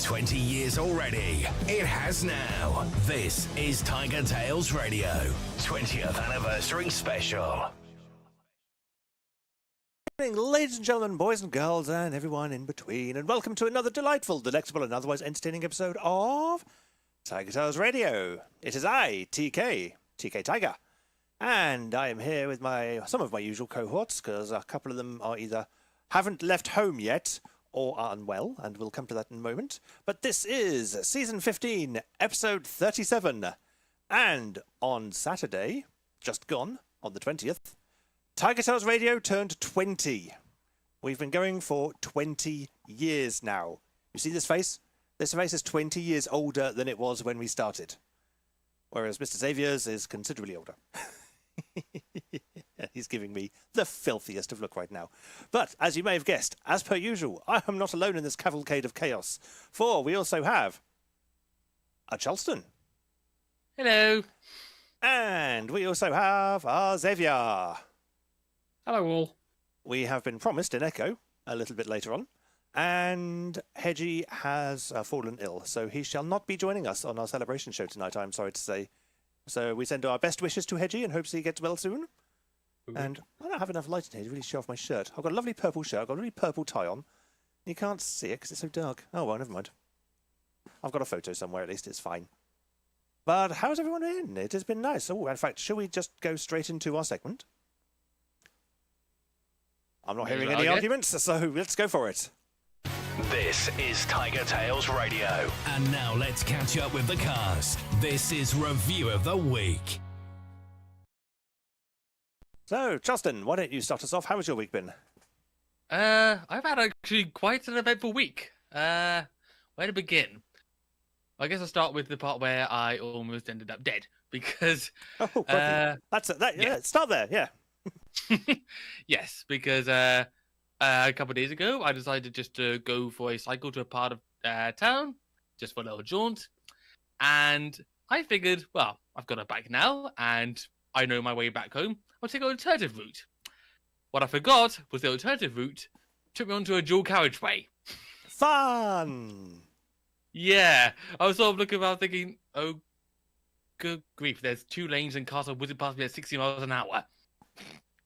20 years already. It has now. This is TigerTails Radio, 20th anniversary special. Good evening, ladies and gentlemen, boys and girls, and everyone in between, and welcome to another delightful, delectable, and otherwise entertaining episode of TigerTails Radio. It is I, TK Tiger, and I am here with some of my usual cohorts, because a couple of them are either haven't left home yet or are unwell, and we'll come to that in a moment. But this is Season 15, Episode 37, and on Saturday, just gone, on the 20th, TigerTails Radio turned 20. We've been going for 20 years now. You see this face? This face is 20 years older than it was when we started. Whereas Mr. Xavier's is considerably older. He's giving me the filthiest of look right now. But, as you may have guessed, as per usual, I am not alone in this cavalcade of chaos. For we also have a Charleston. Hello. And we also have our Xavier. Hello all. We have been promised an Echo a little bit later on. And Hedgie has fallen ill, so he shall not be joining us on our celebration show tonight, I'm sorry to say. So we send our best wishes to Hedgie and hopes he gets well soon. And I don't have enough light in here to really show off my shirt. I've got a lovely purple shirt. I've got a really purple tie on. You can't see it because it's so dark. Oh, well, never mind. I've got a photo somewhere, at least. It's fine. But how's everyone been? It has been nice. Oh, in fact, shall we just go straight into our segment? I'm not hearing any arguments, so let's go for it. This is TigerTails Radio. And now let's catch up with the cast. This is Review of the Week. So, Justin, why don't you start us off? How has your week been? I've had actually quite an eventful week. Where to begin? I guess I'll start with the part where I almost ended up dead because. Oh, yeah. Start there, yeah. Yes, because a couple of days ago I decided just to go for a cycle to a part of town, just for a little jaunt, and I figured, well, I've got a bike now, and I know my way back home. I'll take an alternative route. What I forgot was the alternative route took me onto a dual carriageway. Fun! Yeah, I was sort of looking around thinking, oh, good grief, there's 2 lanes and cars are whizzing past me at 60 miles an hour.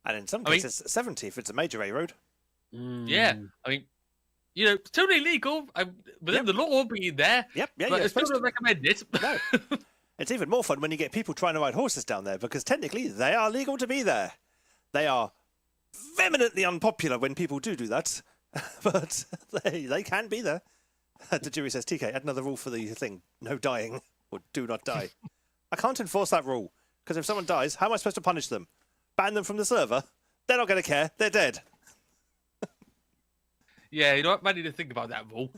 And in some cases, 70 if it's a major A road. Yeah, I mean, you know, totally legal. Within the law being there. Yep, yeah, but you're I still supposed don't recommend it. No. It's even more fun when you get people trying to ride horses down there, because technically they are legal to be there. They are vehemently unpopular when people do that, but they can be there. The jury says, TK, add another rule for the thing. No dying, or do not die. I can't enforce that rule, because if someone dies, how am I supposed to punish them? Ban them from the server? They're not going to care. They're dead. Yeah, you know what? I need to think about that rule.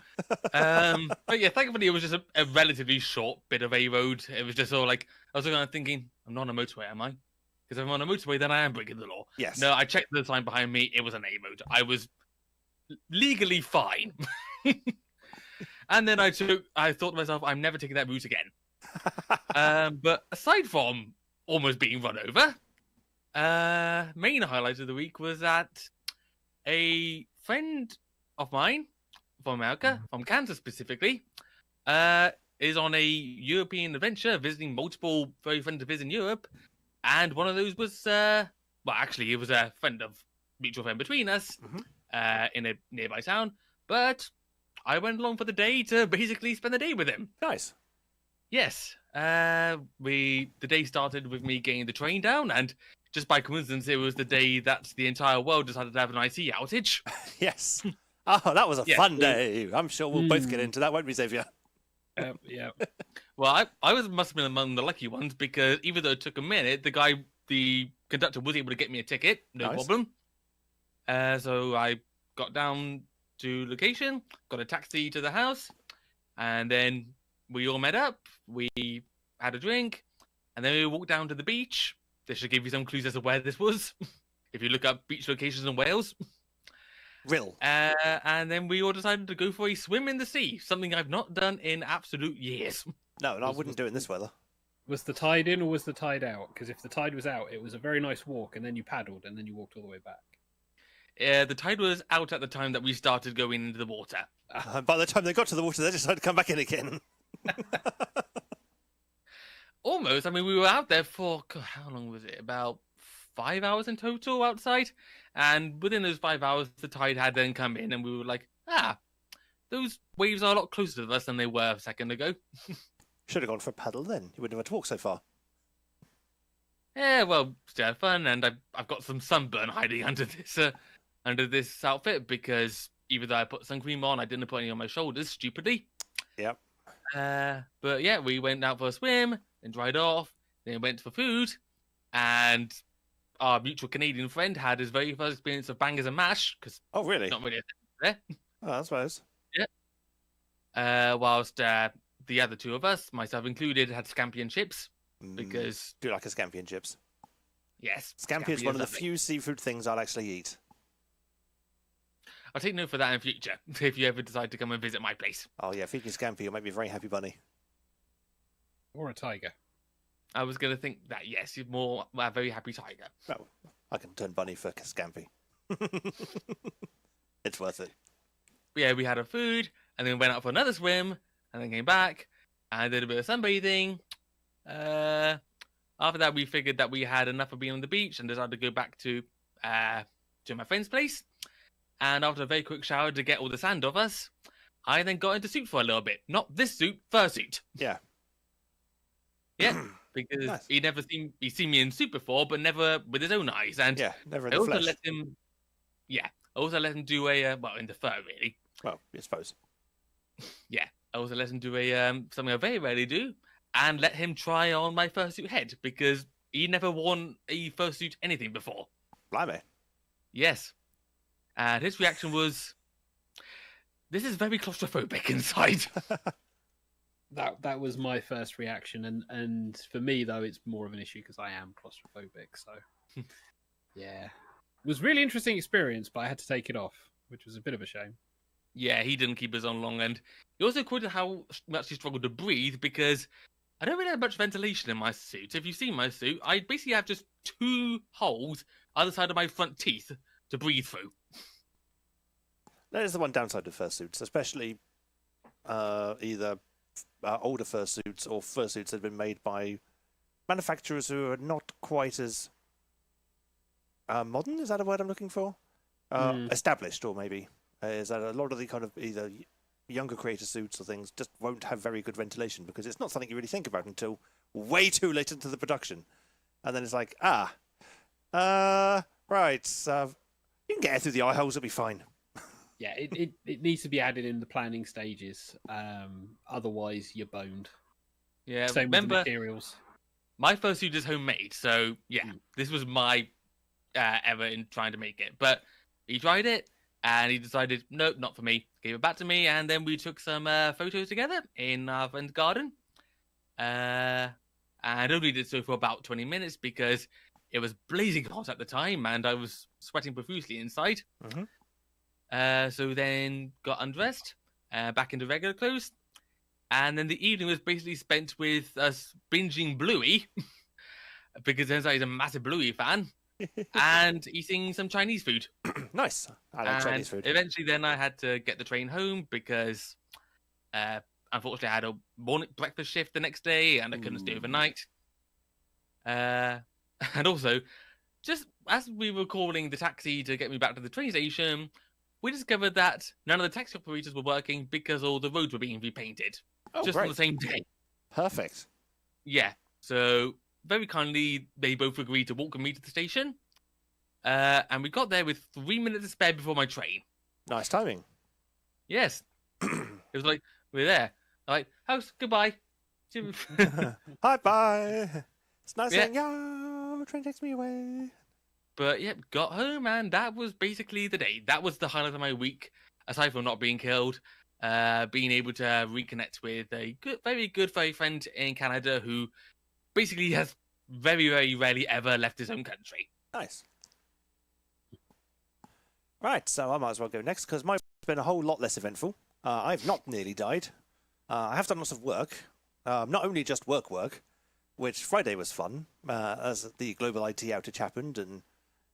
But yeah, thankfully it was just a relatively short bit of a road. It was just all like, I was kind of thinking, I'm not on a motorway, am I? Because if I'm on a motorway, then I am breaking the law. Yes. No, I checked the sign behind me. It was an A road. I was legally fine. And then I thought to myself, I'm never taking that route again. But aside from almost being run over, main highlight of the week was that a friend of mine from America, from Kansas specifically, is on a European adventure, visiting multiple very friends of his in Europe, and one of those was, well, actually, it was a mutual friend between us, in a nearby town, but I went along for the day to basically spend the day with him. Nice. Yes. The day started with me getting the train down, and just by coincidence, it was the day that the entire world decided to have an IT outage. Yes. Oh, that was a fun day. I'm sure we'll both get into that, won't we, Xavier? Yeah. Well, must have been among the lucky ones, because even though it took a minute, the conductor was able to get me a ticket, no problem. So I got down to location, got a taxi to the house, and then we all met up. We had a drink, and then we walked down to the beach. This should give you some clues as to where this was, if you look up beach locations in Wales. Real. And then we all decided to go for a swim in the sea, something I've not done in absolute years. No, and I wouldn't do it in this weather. Was the tide in or was the tide out? Because if the tide was out, it was a very nice walk, and then you paddled, and then you walked all the way back. The tide was out at the time that we started going into the water. By the time they got to the water, they decided to come back in again. Almost. I mean, we were out there for, God, how long was it? About 5 hours in total outside. And within those 5 hours, the tide had then come in, and we were like, those waves are a lot closer to us than they were a second ago. Should have gone for a paddle then. You wouldn't have had to walk so far. Yeah, well, still had fun, and I've got some sunburn hiding under this outfit because even though I put sun cream on, I didn't put any on my shoulders, stupidly. Yep. But yeah, we went out for a swim, then dried off, then went for food, and our mutual Canadian friend had his very first experience of bangers and mash, because Oh, really? not really a thing there. Oh, I suppose. Whilst the other two of us, myself included, had scampi and chips, because... Do you like a scampi and chips? Yes. Scampi is one of the few seafood things I'll actually eat. I'll take note for that in future, if you ever decide to come and visit my place. Oh, yeah, feeding scampi, you'll make me a very happy bunny. Or a tiger. I was going to think that, yes, you're more a very happy tiger. Well, I can turn bunny for scampi. It's worth it. Yeah, we had our food, and then went out for another swim, and then came back, and did a bit of sunbathing. After that, we figured that we had enough of being on the beach, and decided to go back to my friend's place. And after a very quick shower to get all the sand off us, I then got into suit for a little bit. Not this suit, fursuit. Yeah. Yeah, because Nice. he's seen me in suit before, but never with his own eyes. And Yeah, never in I the also flesh. let him do a in the fur really. Well, I suppose. Yeah, I also let him do something I very rarely do, and let him try on my fursuit head because he never worn a fursuit anything before. Blimey. Yes, and his reaction was, "This is very claustrophobic inside." That was my first reaction, and for me though, it's more of an issue because I am claustrophobic. So, yeah, it was a really interesting experience, but I had to take it off, which was a bit of a shame. Yeah, he didn't keep us on long, and he also quoted how much he struggled to breathe because I don't really have much ventilation in my suit. If you've seen my suit, I basically have just 2 holes either side of my front teeth to breathe through. That is the one downside of fursuits, especially either older fursuits or fursuits that have been made by manufacturers who are not quite as modern. Is that a word I'm looking for? Established, or maybe is that a lot of the kind of either younger creator suits or things just won't have very good ventilation because it's not something you really think about until way too late into the production, and then it's like right, you can get air through the eye holes, it'll be fine. Yeah, it needs to be added in the planning stages. Otherwise, you're boned. Yeah, Same with the remember, materials. my fursuit is homemade, so yeah, this was my error in trying to make it. But he tried it, and he decided, nope, not for me. Gave it back to me, and then we took some photos together in our friend's garden. And only did so for about 20 minutes because it was blazing hot at the time, and I was sweating profusely inside. Mhm. So then got undressed, back into regular clothes, and then the evening was basically spent with us binging Bluey, because turns out he's a massive Bluey fan, and eating some Chinese food. Nice. I like Chinese food. Eventually, then I had to get the train home because, unfortunately, I had a morning breakfast shift the next day, and I couldn't stay overnight. And also, just as we were calling the taxi to get me back to the train station, we discovered that none of the taxi operators were working because all the roads were being repainted. Oh, just great. on the same day. Perfect. Yeah. So, very kindly, they both agreed to walk with me to the station. And we got there with 3 minutes to spare before my train. Nice timing. Yes. It was like, we're there. Like, house, goodbye. Bye bye. It's nice Yeah. saying, yeah, the train takes me away. But yeah, got home, and that was basically the day. That was the highlight of my week, aside from not being killed. Being able to reconnect with a very good furry friend in Canada who basically has very, very rarely ever left his own country. Nice. Right, so I might as well go next because mine's been a whole lot less eventful. I've not nearly died. I have done lots of work. Not only just work, which Friday was fun, as the global IT outage happened, and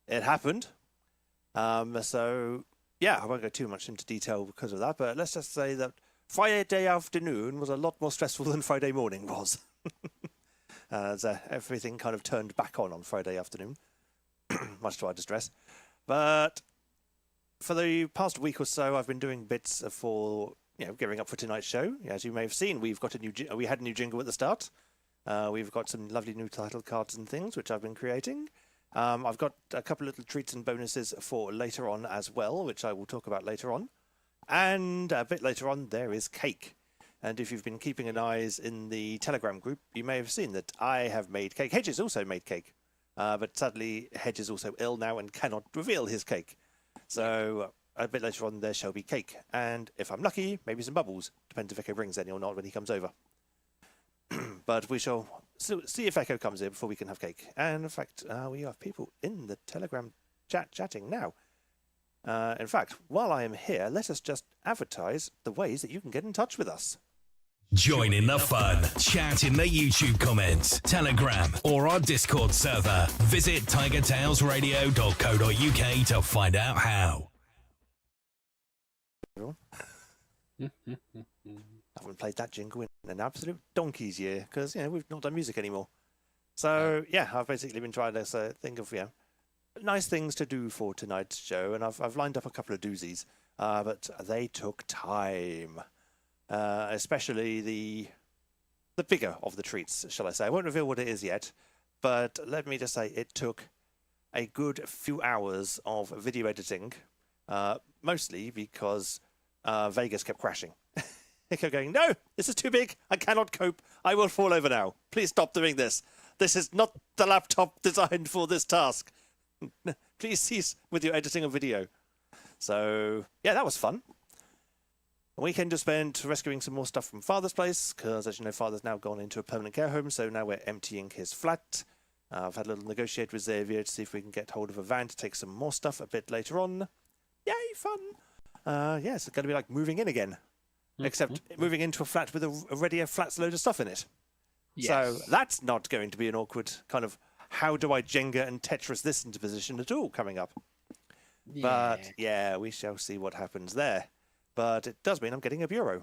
it happened. So, yeah, I won't go too much into detail because of that, but let's just say that Friday afternoon was a lot more stressful than Friday morning was. As everything kind of turned back on Friday afternoon, much to our distress. But for the past week or so, I've been doing bits for, gearing up for tonight's show. As you may have seen, we had a new jingle at the start. We've got some lovely new title cards and things, which I've been creating. I've got a couple of little treats and bonuses for later on as well, which I will talk about later on. And a bit later on, there is cake. And if you've been keeping an eye in the Telegram group, you may have seen that I have made cake. Hedge has also made cake. But sadly, Hedge is also ill now and cannot reveal his cake. So a bit later on, there shall be cake. And if I'm lucky, maybe some bubbles. Depends if Echo brings any or not when he comes over. But we shall see if Echo comes in before we can have cake. And in fact, we have people in the Telegram chat chatting now. In fact, while I am here, let us just advertise the ways that you can get in touch with us. Join in the fun. Chat in the YouTube comments, Telegram, or our Discord server. Visit TigerTailsRadio.co.uk to find out how. I haven't played that jingle in an absolute donkey's year because we've not done music anymore. So I've basically been trying to think of nice things to do for tonight's show, and I've lined up a couple of doozies, but they took time. Especially the bigger of the treats, shall I say. I won't reveal what it is yet, but let me just say it took a good few hours of video editing, mostly because Vegas kept crashing. It kept going, no, this is too big, I cannot cope, I will fall over now. Please stop doing this. This is not the laptop designed for this task. Please cease with your editing of video. So, that was fun. A weekend to spend rescuing some more stuff from Father's place, because as you know, Father's now gone into a permanent care home, so now we're emptying his flat. I've had a little negotiate with Xavier to see if we can get hold of a van to take some more stuff a bit later on. Yay, fun! It's going to be like moving in again, except moving into a flat with already a flat's load of stuff in it. Yes. So that's not going to be an awkward kind of how do I Jenga and Tetris this into position at all coming up. Yeah. But we shall see what happens there. But it does mean I'm getting a bureau.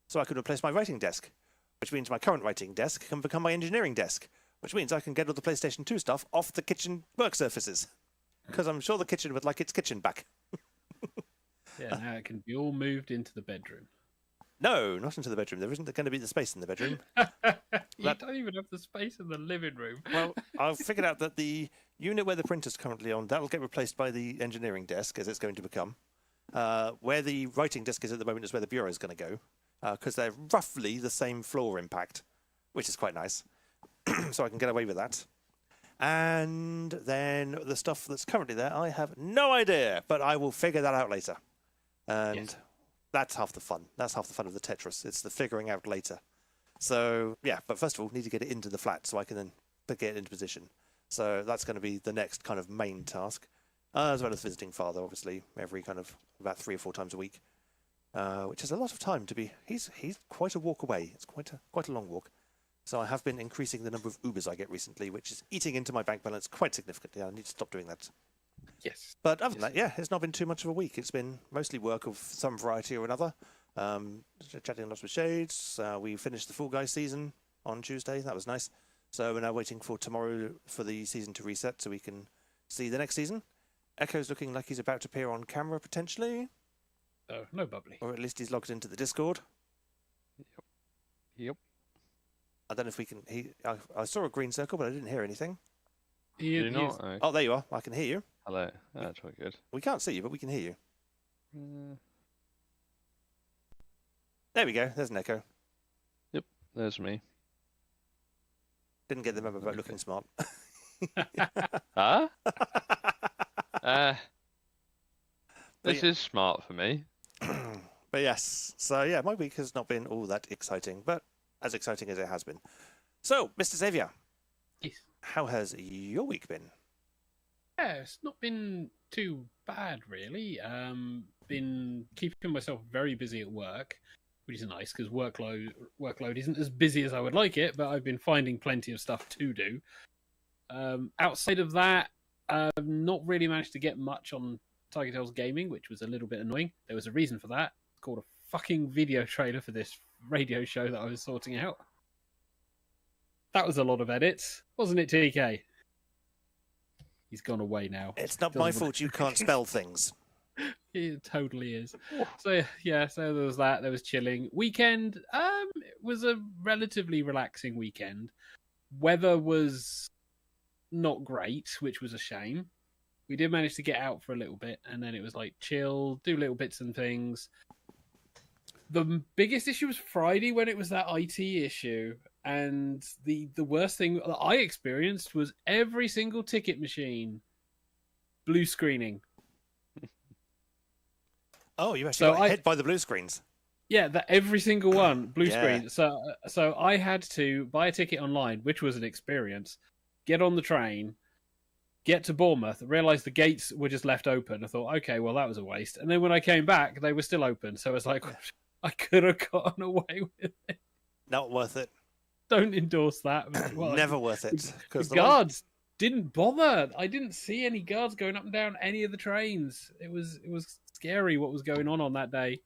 So I can replace my writing desk, which means my current writing desk can become my engineering desk, which means I can get all the PlayStation 2 stuff off the kitchen work surfaces. Because I'm sure the kitchen would like its kitchen back. Now it can be all moved into the bedroom. No, not into the bedroom. There isn't going to be the space in the bedroom. You don't even have the space in the living room. Well, I've figured out that the unit where the printer's currently on, that will get replaced by the engineering desk, as it's going to become. Where the writing desk is at the moment is where the bureau is going to go, because they're roughly the same floor impact, which is quite nice. So I can get away with that. And then the stuff that's currently there, I have no idea, but I will figure that out later. And that's half the fun. That's half the fun of the Tetris. It's the figuring out later. So, but first of all, need to get it into the flat so I can then get it into position. So that's going to be the next kind of main task. As well as visiting Father, obviously, every kind of about 3 or 4 times a week, which is a lot of time to be. He's quite a walk away. It's quite a long walk. So I have been increasing the number of Ubers I get recently, which is eating into my bank balance quite significantly. I need to stop doing that. Yes. But other than that, it's not been too much of a week. It's been mostly work of some variety or another. Chatting lots with Shades. We finished the Fall Guys season on Tuesday. That was nice. So we're now waiting for tomorrow for the season to reset so we can see the next season. Echo's looking like he's about to appear on camera, potentially. Oh, no bubbly. Or at least he's logged into the Discord. Yep. I don't know if we can... I saw a green circle, but I didn't hear anything. You're not? Oh, there you are. I can hear you. Hello. That's quite good. We can't see you, but we can hear you. There we go. There's an Echo. Yep, there's me. Didn't get the memo about looking smart. Huh? This is smart for me. But yes, so my week has not been all that exciting, but as exciting as it has been. So, Mr. Xavier. Yes. How has your week been? Yeah, it's not been too bad, really. Been keeping myself very busy at work, which is nice because workload isn't as busy as I would like it, but I've been finding plenty of stuff to do. Outside of that, I've not really managed to get much on TigerTails Gaming, which was a little bit annoying. There was a reason for that. It's called a fucking video trailer for this radio show that I was sorting out. That was a lot of edits, wasn't it, TK? He's gone away now. It's not my fault you can't spell things. It totally is. So yeah, so there was that. There was chilling. Weekend was a relatively relaxing weekend. Weather was not great, which was a shame. We did manage to get out for a little bit, and then it was like chill, do little bits and things. The biggest issue was Friday when it was that IT issue, and the worst thing that I experienced was every single ticket machine blue screening. Oh, you actually got hit by the blue screens. Yeah, every single one blue screen. So I had to buy a ticket online, which was an experience. Get on the train, get to Bournemouth, realise the gates were just left open. I thought, okay, well that was a waste. And then when I came back, they were still open. So it's like, I could have gotten away with it. Not worth it. Don't endorse that. Well, Never worth it. The guards didn't bother. I didn't see any guards going up and down any of the trains. It was scary what was going on that day.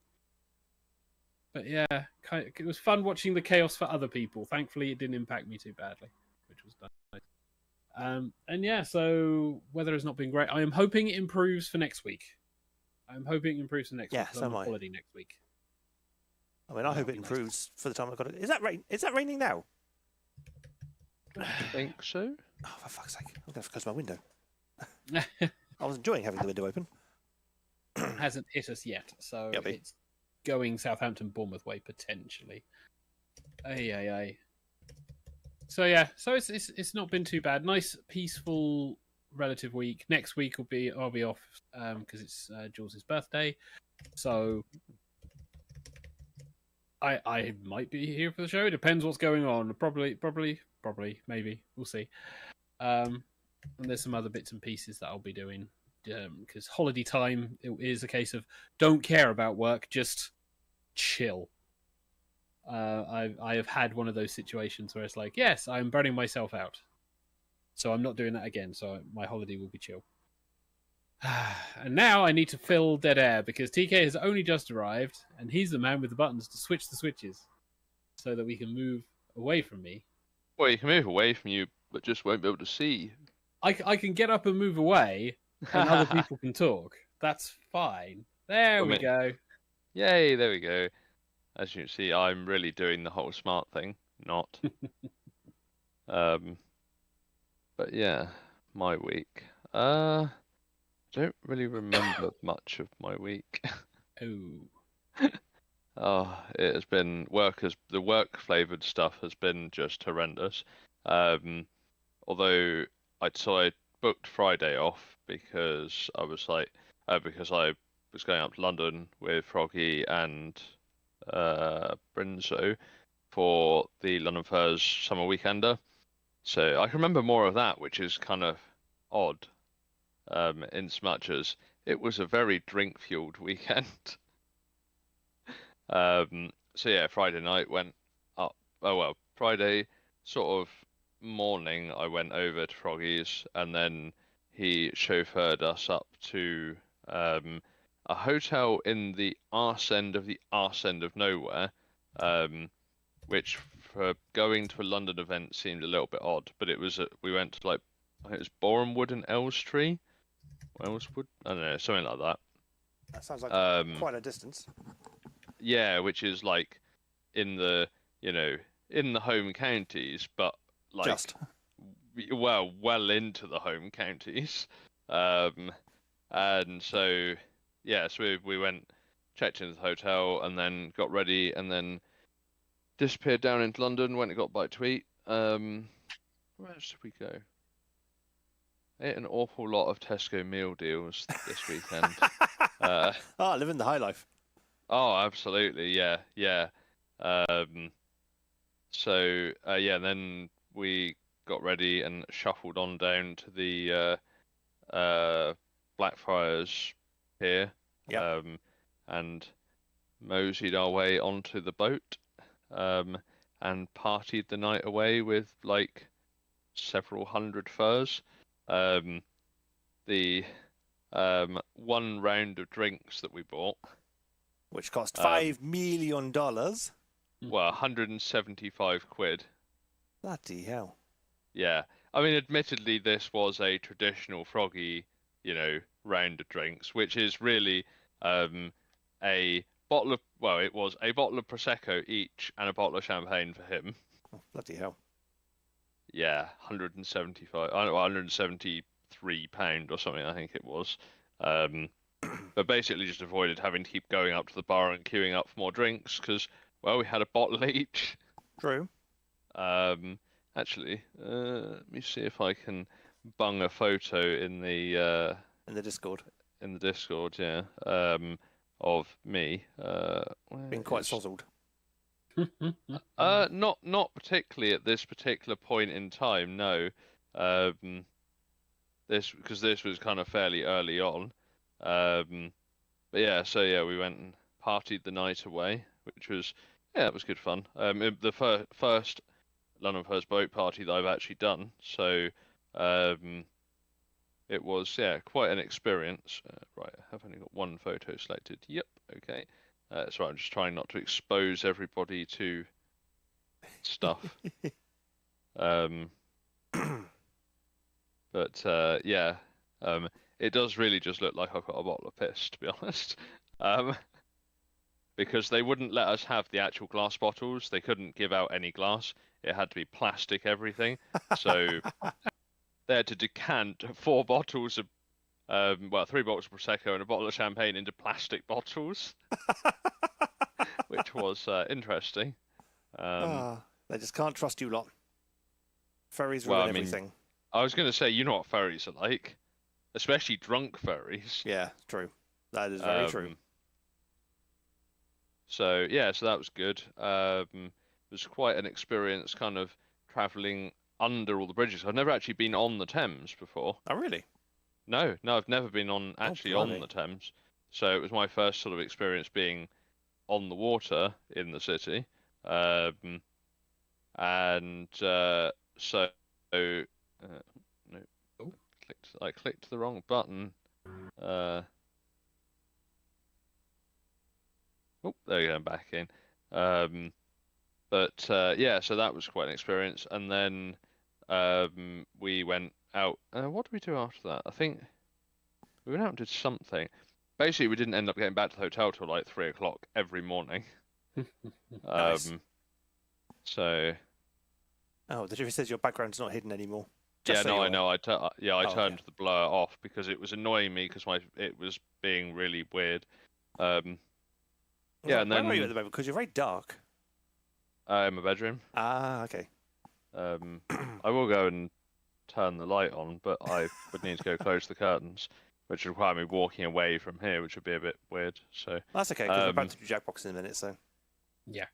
But yeah, it was fun watching the chaos for other people. Thankfully, it didn't impact me too badly, which was nice. And yeah, so weather has not been great. I am hoping it improves for next week. I'm hoping it improves for next week. Yeah, so am I. Holiday next week. I mean, I hope it improves for the time I've got it. Is that rain? Is that raining now? I think so. Oh, for fuck's sake! I'm going to have to close my window. I was enjoying having the window open. Hasn't hit us yet, so Yep. it's going Southampton Bournemouth way potentially. Ay. So yeah, so it's not been too bad. Nice, peaceful, relative week. Next week I'll be off because it's Jules' birthday, so I might be here for the show. It depends what's going on. Probably, maybe. We'll see. And there's some other bits and pieces that I'll be doing because holiday time it is a case of don't care about work, just chill. I have had one of those situations where it's like, yes, I'm burning myself out, so I'm not doing that again. So my holiday will be chill. And now I need to fill dead air because TK has only just arrived, and he's the man with the buttons to switch the switches, so that we can move away from me. Well, you can move away from you, but just won't be able to see. I can get up and move away, and other people can talk. That's fine. There we go. Yay, there we go. As you can see, I'm really doing the whole smart thing. Not. But yeah, my week. Don't really remember much of my week. Oh. Oh, it has been the work flavored stuff has been just horrendous. Although I booked Friday off because I was because I was going up to London with Froggy and Brinzo for the London Furs summer weekender. So I can remember more of that, which is kind of odd. In so much as it was a very drink-fueled weekend. So yeah, Friday night went up. Oh well, Friday sort of morning I went over to Froggy's, and then he chauffeured us up to a hotel in the arse end of nowhere, which for going to a London event seemed a little bit odd. But it was we went to I think it was Borehamwood and Elstree. Wellswood? I don't know, something like that. That sounds like quite a distance. Yeah, which is like in the home counties, but like Just. well into the home counties. And so yeah, so we went, checked into the hotel, and then got ready, and then disappeared down into London. Went and got a bite to eat. Where else did we go? I ate an awful lot of Tesco meal deals this weekend. Living the high life. Oh, absolutely, yeah. So then we got ready and shuffled on down to the Blackfriars pier, and moseyed our way onto the boat, and partied the night away with like several hundred furs. one round of drinks that we bought, which cost $5 million. Well, 175 quid. Bloody hell. Yeah. I mean, admittedly, this was a traditional Froggy, round of drinks, which is really a bottle of, well, it was a bottle of Prosecco each and a bottle of champagne for him. Oh, bloody hell. Yeah, 173 pound or something, I think it was. But basically just avoided having to keep going up to the bar and queuing up for more drinks because, well, we had a bottle each. True. Actually, let me see if I can bung a photo in the Discord. In the Discord, yeah. Of me. Being quite sozzled. Not particularly at this particular point in time, no. This was kind of fairly early on. But yeah, so yeah, we went and partied the night away, which was it was good fun. The first London First boat party that I've actually done, so it was quite an experience. Right, I've only got one photo selected. Yep, okay. So I'm just trying not to expose everybody to stuff. But it does really just look like I've got a bottle of piss, to be honest. Because they wouldn't let us have the actual glass bottles. They couldn't give out any glass. It had to be plastic everything. So they had to decant 4 bottles of 3 bottles of Prosecco and a bottle of champagne into plastic bottles, which was interesting. They just can't trust you lot. Ferries ruin everything. I was going to say, you know what ferries are like, especially drunk ferries. Yeah, true. That is very true. So so that was good. It was quite an experience, kind of travelling under all the bridges. I've never actually been on the Thames before. Oh, really? No, I've never been on the Thames. So it was my first sort of experience being on the water in the city. No. I clicked the wrong button. There you go, I'm back in. So that was quite an experience. And then we went out. What did we do after that? I think we went out and did something. Basically, we didn't end up getting back to the hotel till like 3 o'clock every morning. Nice. So. Oh, the difference is your background's not hidden anymore. I know. I turned the blur off because it was annoying me because it was being really weird. And then where are you at the moment? Because you're very dark. In my bedroom. Ah, okay. I will go and turn the light on, but I would need to go close the curtains, which would require me walking away from here, which would be a bit weird. So that's okay, because we're about to do Jackbox in a minute, so. Yeah.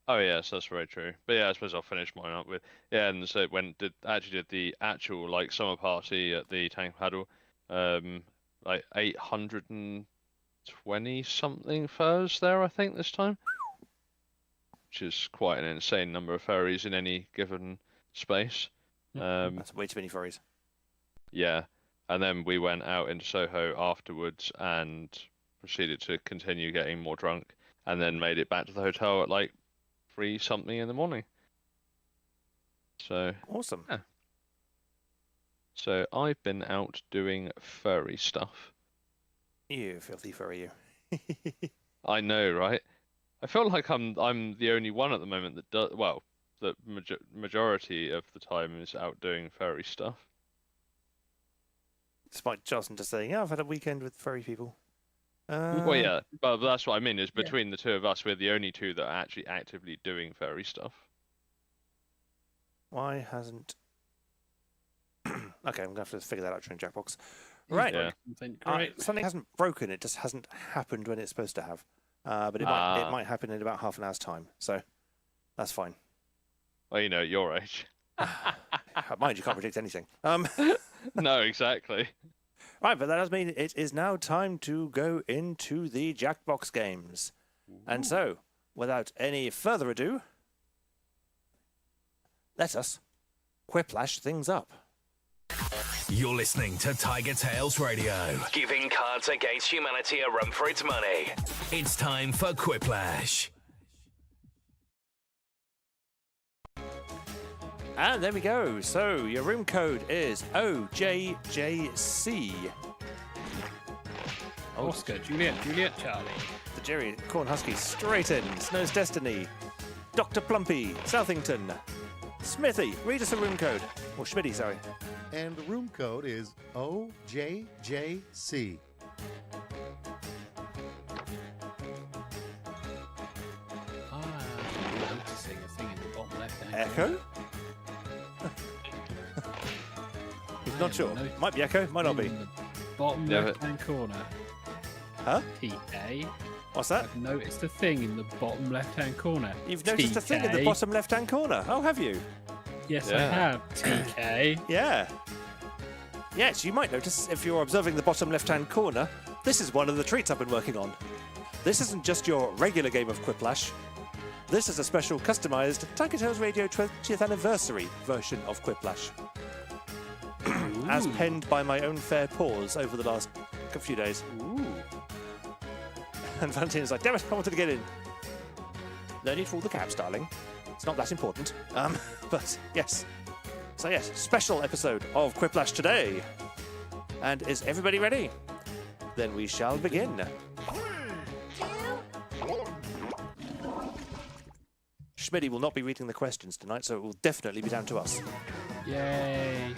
Oh yes, that's very true. But I suppose I'll finish mine up with and so did the actual like summer party at the Tank Paddle, like 820 something furs there, I think, this time, which is quite an insane number of ferries in any given space. That's way too many ferries. Yeah, and then we went out into Soho afterwards and proceeded to continue getting more drunk, and then made it back to the hotel at like 3 something in the morning. So awesome. Yeah. So I've been out doing furry stuff. You filthy furry, you. I know, right? I feel like I'm the only one at the moment that does. Well, the majority of the time is out doing furry stuff. Despite Johnson just saying, I've had a weekend with furry people. Well, yeah, but that's what I mean. Is between the two of us, we're the only two that are actually actively doing furry stuff. Why hasn't? Okay, I'm gonna have to figure that out during Jackbox. Right. Yeah. Something hasn't broken. It just hasn't happened when it's supposed to have. But it might happen in about half an hour's time. So that's fine. Well, at your age. Mind you, can't predict anything. No, exactly. Right, but that does mean it is now time to go into the Jackbox games. Ooh. And so, without any further ado, let us whiplash things up. You're listening to TigerTails Radio, giving Cards Against Humanity a run for its money. It's time for Quiplash. And there we go. So your room code is OJJC. Oscar, Juliet, Charlie. The Jerry Cornhusky straight in. Snow's Destiny. Dr. Plumpy, Southington. Smithy, read us a room code. Or Schmitty, sorry. And the room code is OJJC. I'm noticing a thing in the bottom left-hand Echo? He's not sure. No. Might be Echo, might not be. In the bottom Yeah, but- left-hand corner. Huh? TK. What's that? I've noticed a thing in the bottom left-hand corner. You've noticed a thing in the TK. bottom left-hand corner. Oh, have you? Yes, I Yeah. have. TK. Yeah. Yes, you might notice if you're observing the bottom left-hand corner, this is one of the treats I've been working on. This isn't just your regular game of Quiplash. This is a special customized TigerTails Radio 20th anniversary version of Quiplash. As penned by my own fair paws over the last few days. Ooh. And Valentina's like, damn it, I wanted to get in. No need for all the caps, darling. It's not that important. But yes. So yes, special episode of Quiplash today. And is everybody ready? Then we shall begin. Schmitty will not be reading the questions tonight, so it will definitely be down to us. Yay.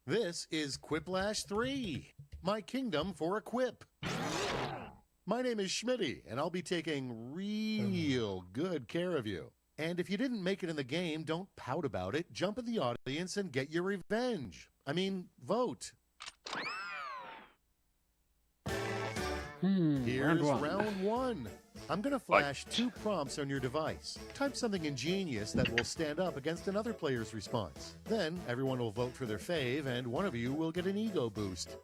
This is Quiplash 3, my kingdom for a quip. My name is Schmitty, and I'll be taking real good care of you. And if you didn't make it in the game, don't pout about it. Jump in the audience and get your revenge. I mean, vote. Here's round one. I'm going to flash 2 prompts on your device. Type something ingenious that will stand up against another player's response. Then everyone will vote for their fave, and one of you will get an ego boost.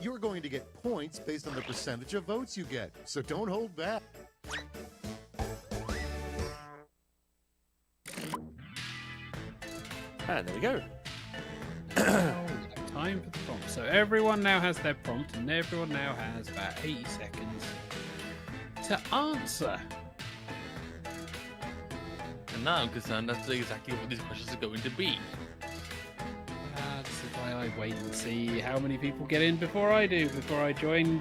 You're going to get points based on the percentage of votes you get, so don't hold back. And there we go. Time for the prompt. So everyone now has their prompt, and everyone now has about 80 seconds to answer. And now I'm concerned as to exactly what these questions are going to be. This is why I wait and see how many people get in before I do, before I join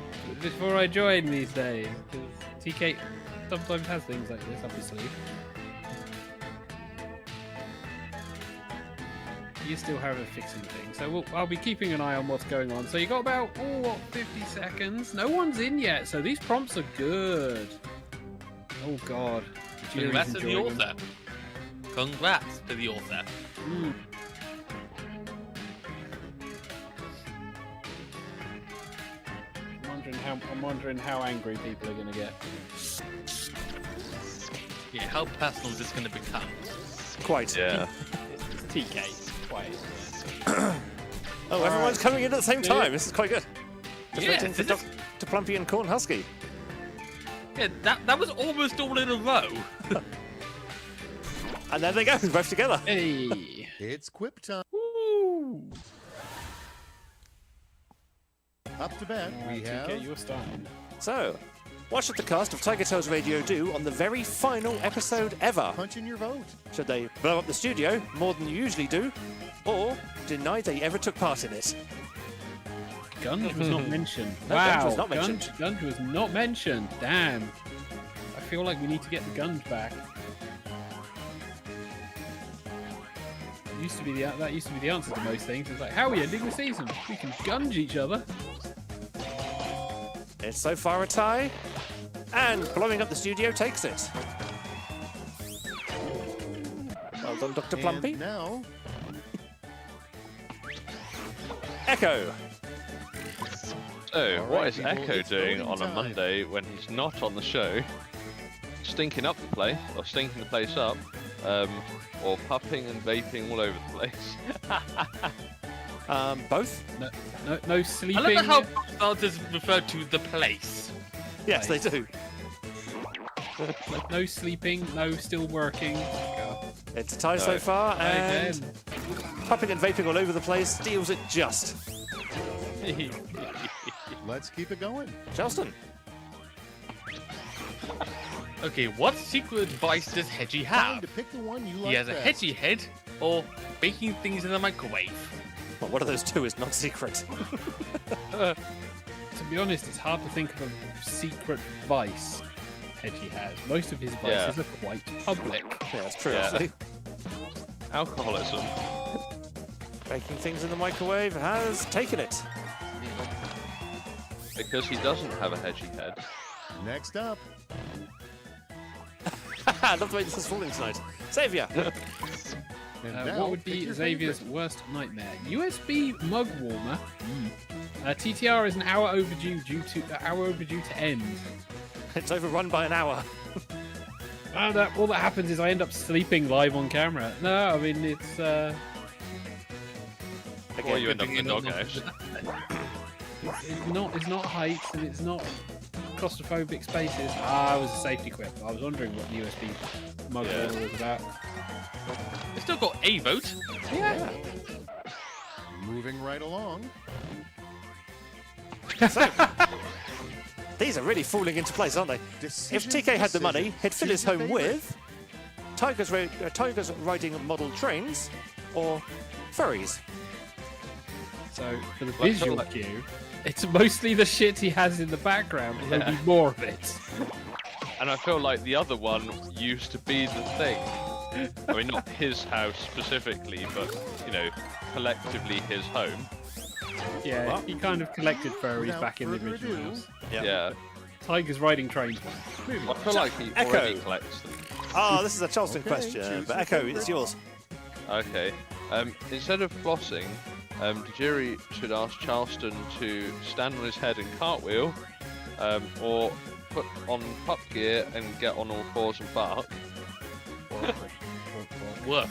these days. Because TK sometimes has things like this up his sleeve. You still have a fixing thing, so I'll be keeping an eye on what's going on. So you got about 50 seconds. No one's in yet, so these prompts are good. Oh God! Congrats to the author. Congrats to the author. I'm wondering how angry people are going to get. Yeah, how personal is this going to become? Quite. Yeah. It's TK. Quite. Oh, everyone's coming in at the same time. This is quite good. Just Yeah, waiting for this is- Dr. Plumpy and Cornhusky. Yeah, that was almost all in a row. And there they go, both together. Hey. It's quip time. Woo. Up to bat, we TK, have you're starting. So, what should the cast of TigerTails Radio do on the very final episode ever? punch in your vote. Should they blow up the studio more than you usually do? Or deny they ever took part in it? Gunge was not mentioned. No, Wow. Gunge was not mentioned. Gunge was not mentioned. Damn. I feel like we need to get the Gunge back. That used to be the answer to most things. It's like, how are we ending the season? We can Gunge each other. It's so far a tie. And blowing up the studio takes it. Well done, Dr. Plumpy. And now, So, All what right, is people, Echo it's doing voting on a time. Monday when he's not on the show? Stinking up the place, or stinking the place up, or puffing and vaping all over the place? Both? No sleeping. I love how starters refer to the place. Yes, they do. Like, no sleeping, no still working. It's a tie so No. far, Right and then. puffing and vaping all over the place, steals it just. Let's keep it going. Charleston. Okay, what secret vice does Hedgie Time have? to pick the one you like He has a best. Hedgie head or baking things in the microwave. Well, one of those two is not secret. To be honest, it's hard to think of a secret vice Hedgie has. Most of his vices are quite public. Yeah, that's true, Yeah. actually. Alcoholism. Baking things in the microwave has taken it. Because he doesn't have a hedgy head. Next up, I love the way this is falling tonight. Xavier. and now What would pick be your Xavier's favorite. worst nightmare? USB mug warmer. TTR is an hour overdue to end. It's overrun by an hour. All that happens is I end up sleeping live on camera. No, I mean it's Or you end up good in the thing you're doghouse. it's not heights and it's not claustrophobic spaces. It was a safety quip. I was wondering what the USB mug Yeah. warmer was about. It's still got a vote. Yeah. Moving right along. These are really falling into place, aren't they? Decision, If TK had the money, decision. he'd fill Choose his your home favorite. with tigers riding model trains or furries. So for the Well, visual like- cue, it's mostly the shit he has in the background. And there'll be more of it. And I feel like the other one used to be the thing. I mean, not his house specifically, but, you know, collectively his home. Yeah, Well, he kind of collected furries without back in the further original ado, house. Yeah. Tigers riding trains. Moving I on. feel like he Echo. already collects them. Oh, this is a Charleston Okay, question, choose but your Echo, favorite. it's yours. Okay. Instead of flossing, Tajiri should ask Charleston to stand on his head and cartwheel, or put on pup gear and get on all fours and bark. Work.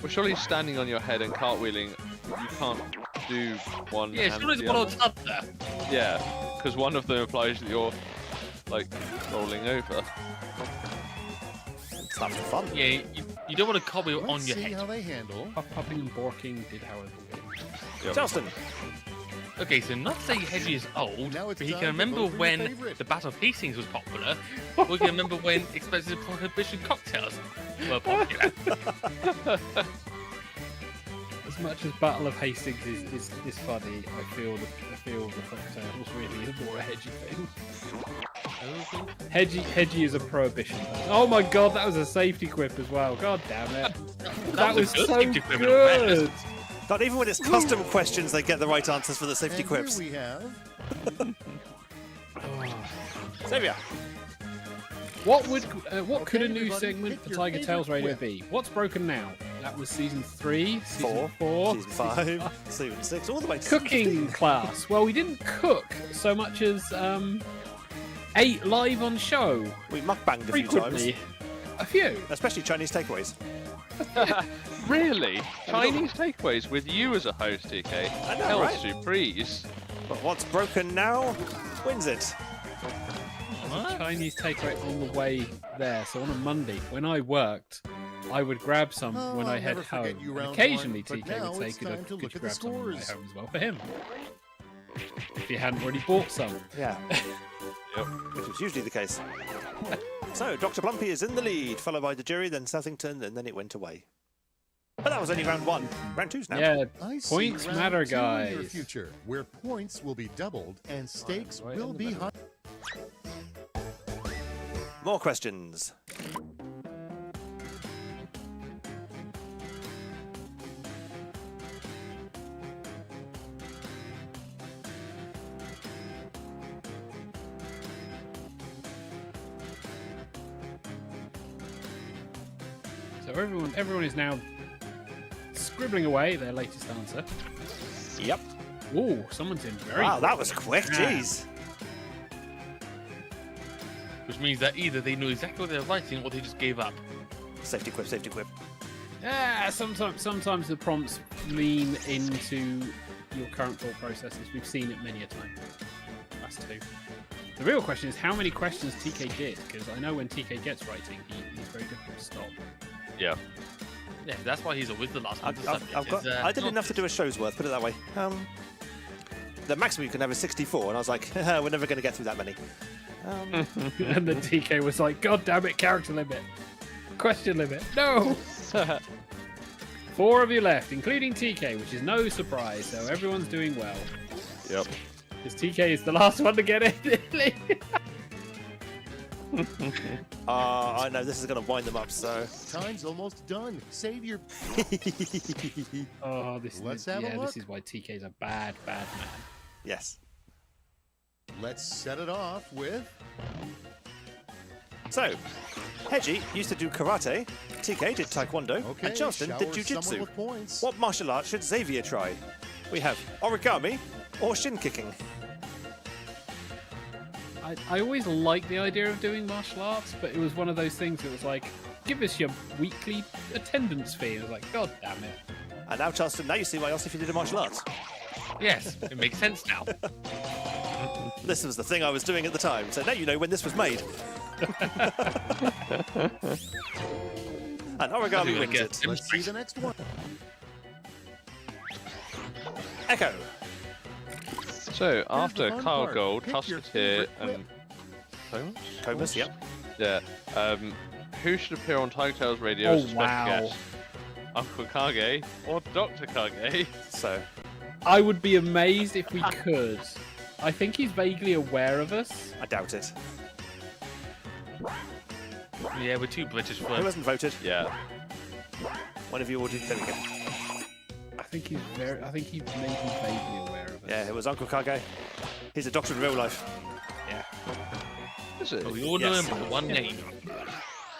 Well, surely standing on your head and cartwheeling, you can't do one Yeah, hand surely to it's the one other. or t'other. Yeah, because one of them implies that you're, like, rolling over. It's not for fun. Yeah, you don't want to cobble Let's on your see head. how they handle. Pupping and borking did however win. Yep. Charleston. Okay, so not to say Hedgie is old, Now it's but he time can to remember vote for your when favorite. the Battle of Hastings was popular, or he can remember when expensive prohibition cocktails were popular. As much as Battle of Hastings is funny, I feel the cocktails really is more a Hedgie thing. Hedgie is a prohibition. Oh my god, that was a safety quip as well. God damn it. That was a good so safety quip in all fairness. good. God, even when it's custom questions, they get the right answers for the safety And quips. here we have Xavier. What could a Okay, new everybody, segment pick for your Tiger Tails favorite Radio quip. be? What's broken now? That was season 3, season 4, 4, season 5, season 6, all the way to cooking class. Well, we didn't cook so much as ate live on show. We mukbanged a few times, Frequently. A few. especially Chinese takeaways. Really? Chinese takeaways with you as a host, TK? I know, Hell right? surprise. But what's broken now wins it. Chinese takeaway on the way there. So on a Monday, when I worked, I would grab some Oh, when I I'll head never forget home. you, And round occasionally, one, but TK now would say, it's "Could time to you look at the grab some on the way scores." home as well for him?" If he hadn't already bought some. Yeah. Yep. Which is usually the case. So, Dr. Blumpy is in the lead, followed by the jury, then Southington, and then it went away. But that was only round 1. Round 2's now. Yeah, I see points round matter, 2 in your guys. future, where points will be doubled and stakes right will in the be middle. high. More questions. So everyone is now scribbling away their latest answer. Yep. Ooh, someone's in very Wow, quick. that was quick. Yeah. Jeez. Which means that either they knew exactly what they were writing or they just gave up. Safety quip, safety quip. Yeah, sometimes the prompts lean into your current thought processes. We've seen it many a time. Us too. The real question is how many questions TK did, because I know when TK gets writing, he's very difficult to stop. Yeah. Yeah, that's why he's always the last one. I did enough to do a show's worth, put it that way. The maximum you can have is 64, and I was like, we're never going to get through that many. And then TK was like, God damn it, character limit. Question limit. No! 4 of you left, including TK, which is no surprise, so everyone's doing well. Yep. Because TK is the last one to get it. I know this is going to wind them up, so... Time's almost done. Save your... Oh, Let's have a look. This is why TK's a bad man. Yes. Let's set it off with... So, Heji used to do karate, TK did taekwondo, Okay, and Charleston did shower someone jujitsu. with points. What martial art should Xavier try? We have origami or shin kicking. I always liked the idea of doing martial arts, but it was one of those things that was like, give us your weekly attendance fee. And I was like, God damn it. And now, Charleston, now you see why else if you did a martial arts. Yes, it makes sense now. This was the thing I was doing at the time, so now you know when this was made. And origami wins it. Let's see the next one. Echo. So, after the fun Carl part. Gold, Pick your Tusketeer, favorite and... Comus, yep. Yeah. Who should appear on TigerTails Radio as a special guest? Uncle Kage or Dr. Kage? So, I would be amazed if we could. I think he's vaguely aware of us. I doubt it. Yeah, we're too British for Who him. hasn't voted? Yeah. One of you already. There we go. I think he's maybe vaguely aware of us. Yeah, it was Uncle Kage. He's a doctor in real life. Yeah. Is it? Oh, we all know Yes. him by one name.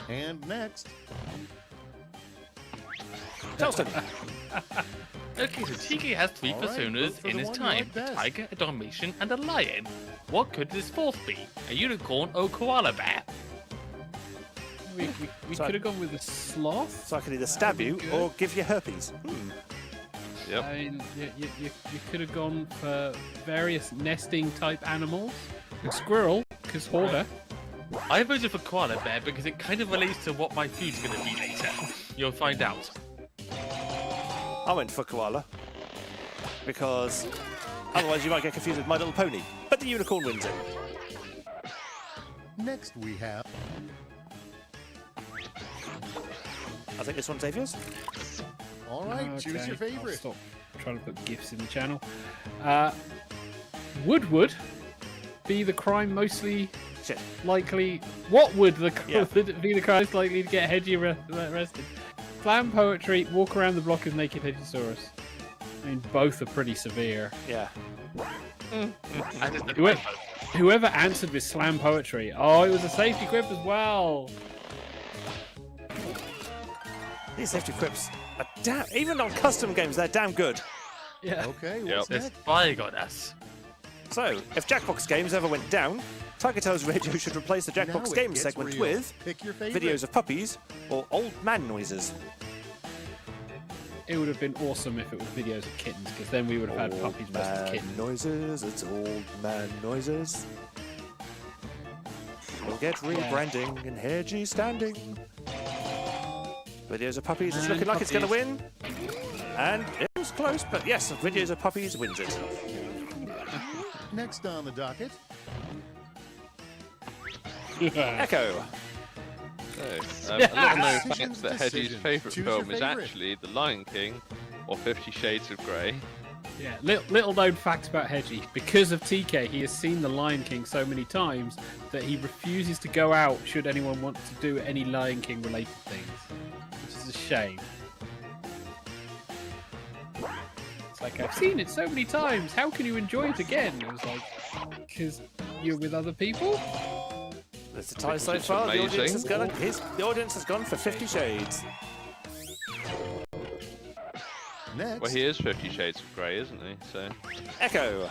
And next. Charleston. Okay, so TK has 3 All right, vote personas for in the his one you time: like a best. tiger, a Dalmatian, and a lion. What could this 4th be? A unicorn or a koala bear? We So- could have gone with a sloth. So I can either stab you Good. or give you herpes. Yep. I mean, you could have gone for various nesting type animals. A squirrel, because hoarder. I voted for koala bear because it kind of relates to what my food's going to be later. You'll find out. I went for koala because otherwise you might get confused with My Little Pony. But the unicorn wins it. Next we have... I think this one's Xavier's. All right, choose your Okay, I'll favorite. stop trying to put gifs in the channel. Would be the crime mostly Shit. likely? What would Yeah. be the crime most likely to get Hedgie arrested? Slam poetry, walk around the block as naked Hedgesaurus. I mean, both are pretty severe. Yeah. And it's the Whoever, typo. whoever answered with slam poetry, oh, it was a safety quip as well. These safety quips are damn. Even on custom games, they're damn good. Yeah. Okay, Yep. what's This next? spy got us. So, if Jackbox Games ever went down, TigerTails Radio should replace the Now Jackbox it Games gets segment real. with Pick your favorite. videos of puppies or old man noises. It would have been awesome if it was videos of kittens, because then we would have had puppies versus man kittens. noises, it's old man noises. We'll get rebranding and Hedgie standing. Videos of puppies is And looking like it's going to puppies. win. And it was close, but yes, videos of puppies wins it. Next on the docket. Echo. So, a little known fact Decisions, that Hedgie's decisions. favourite Choose film your is favorite. actually The Lion King or 50 Shades of Grey. Yeah, little known fact about Hedgie. Because of TK, he has seen The Lion King so many times that he refuses to go out should anyone want to do any Lion King related things. Which is a shame. It's like, I've seen it so many times, how can you enjoy it again? It was like, because you're with other people? That's the time so It's far. The audience, amazing. has gone, the audience has gone for 50 Shades. Next. Well, he is 50 Shades of Grey, isn't he? Echo.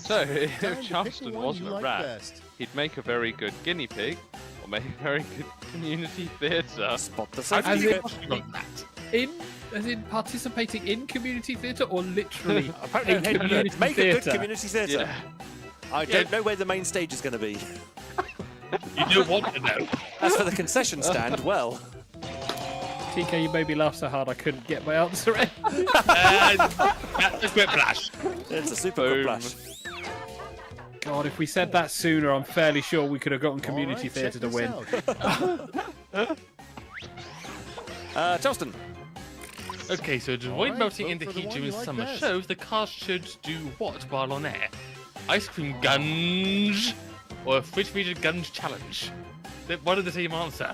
So Time to if pick the Charleston one wasn't you a like rat, best. he'd make a very good guinea pig or make a very good community theatre. Spot the How safety did you quip. possibly got that? As in participating in community theatre, or literally Apparently, a community make a good theatre? community theatre. Yeah. I don't know where the main stage is going to be. You don't want to know. As for the concession stand, well, TK, you made me laugh so hard I couldn't get my answer in. That's a whiplash. it's a super good Boom. flash. God, if we said that sooner, I'm fairly sure we could have gotten Community All right, Theatre check to this win. out. Justin. Okay, so to All avoid right, melting vote in the for the heat one during you like summer best. shows, the cast should do what while on air? Ice cream gunge or a refrigerated gunge challenge? What did the team answer?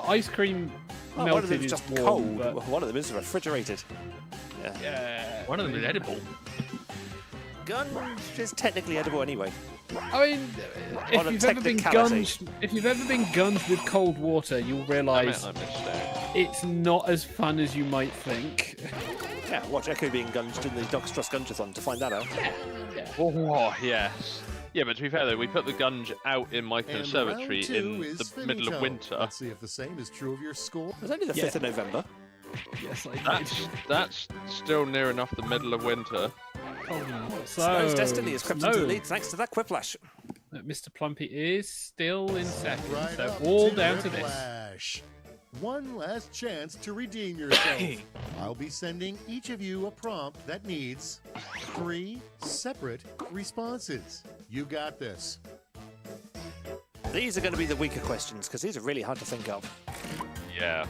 Ice cream Oh, one of melted them is is just warm, cold. but One of them is refrigerated. One of them is edible. Gunge is technically edible anyway. I mean, On a if you've ever been gunged with cold water, you'll realise I missed it. it's not as fun as you might think. Yeah, watch Echo being gunged in the Doc's Trust Gungeathon to find that out. Oh, yes. Yeah, but to be fair though, we put the gunge out in my And conservatory round two in is the middle of finito. winter. Let's see if the same is true of your score. It was only the 5th of November. Yes, I did. That's still near enough the middle of winter. Snow's destiny has crept into the Snow. lead thanks to that quiplash. Mr. Plumpy is still in second, Right so up all to down to this. Whiplash. One last chance to redeem yourself. I'll be sending each of you a prompt that needs 3 separate responses. You got this. These are going to be the weaker questions because these are really hard to think of. Yeah.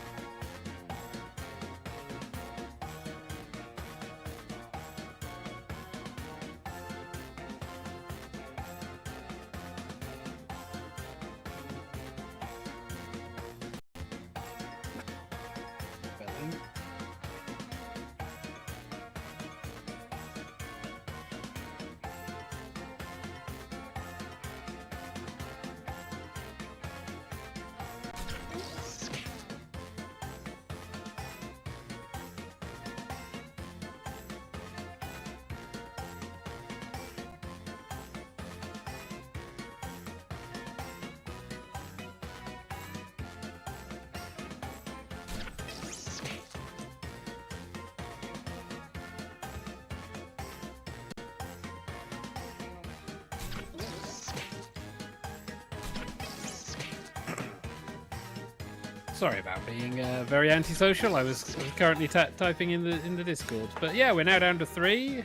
Sorry about being very antisocial. I was currently typing in the Discord, but yeah, we're now down to 3.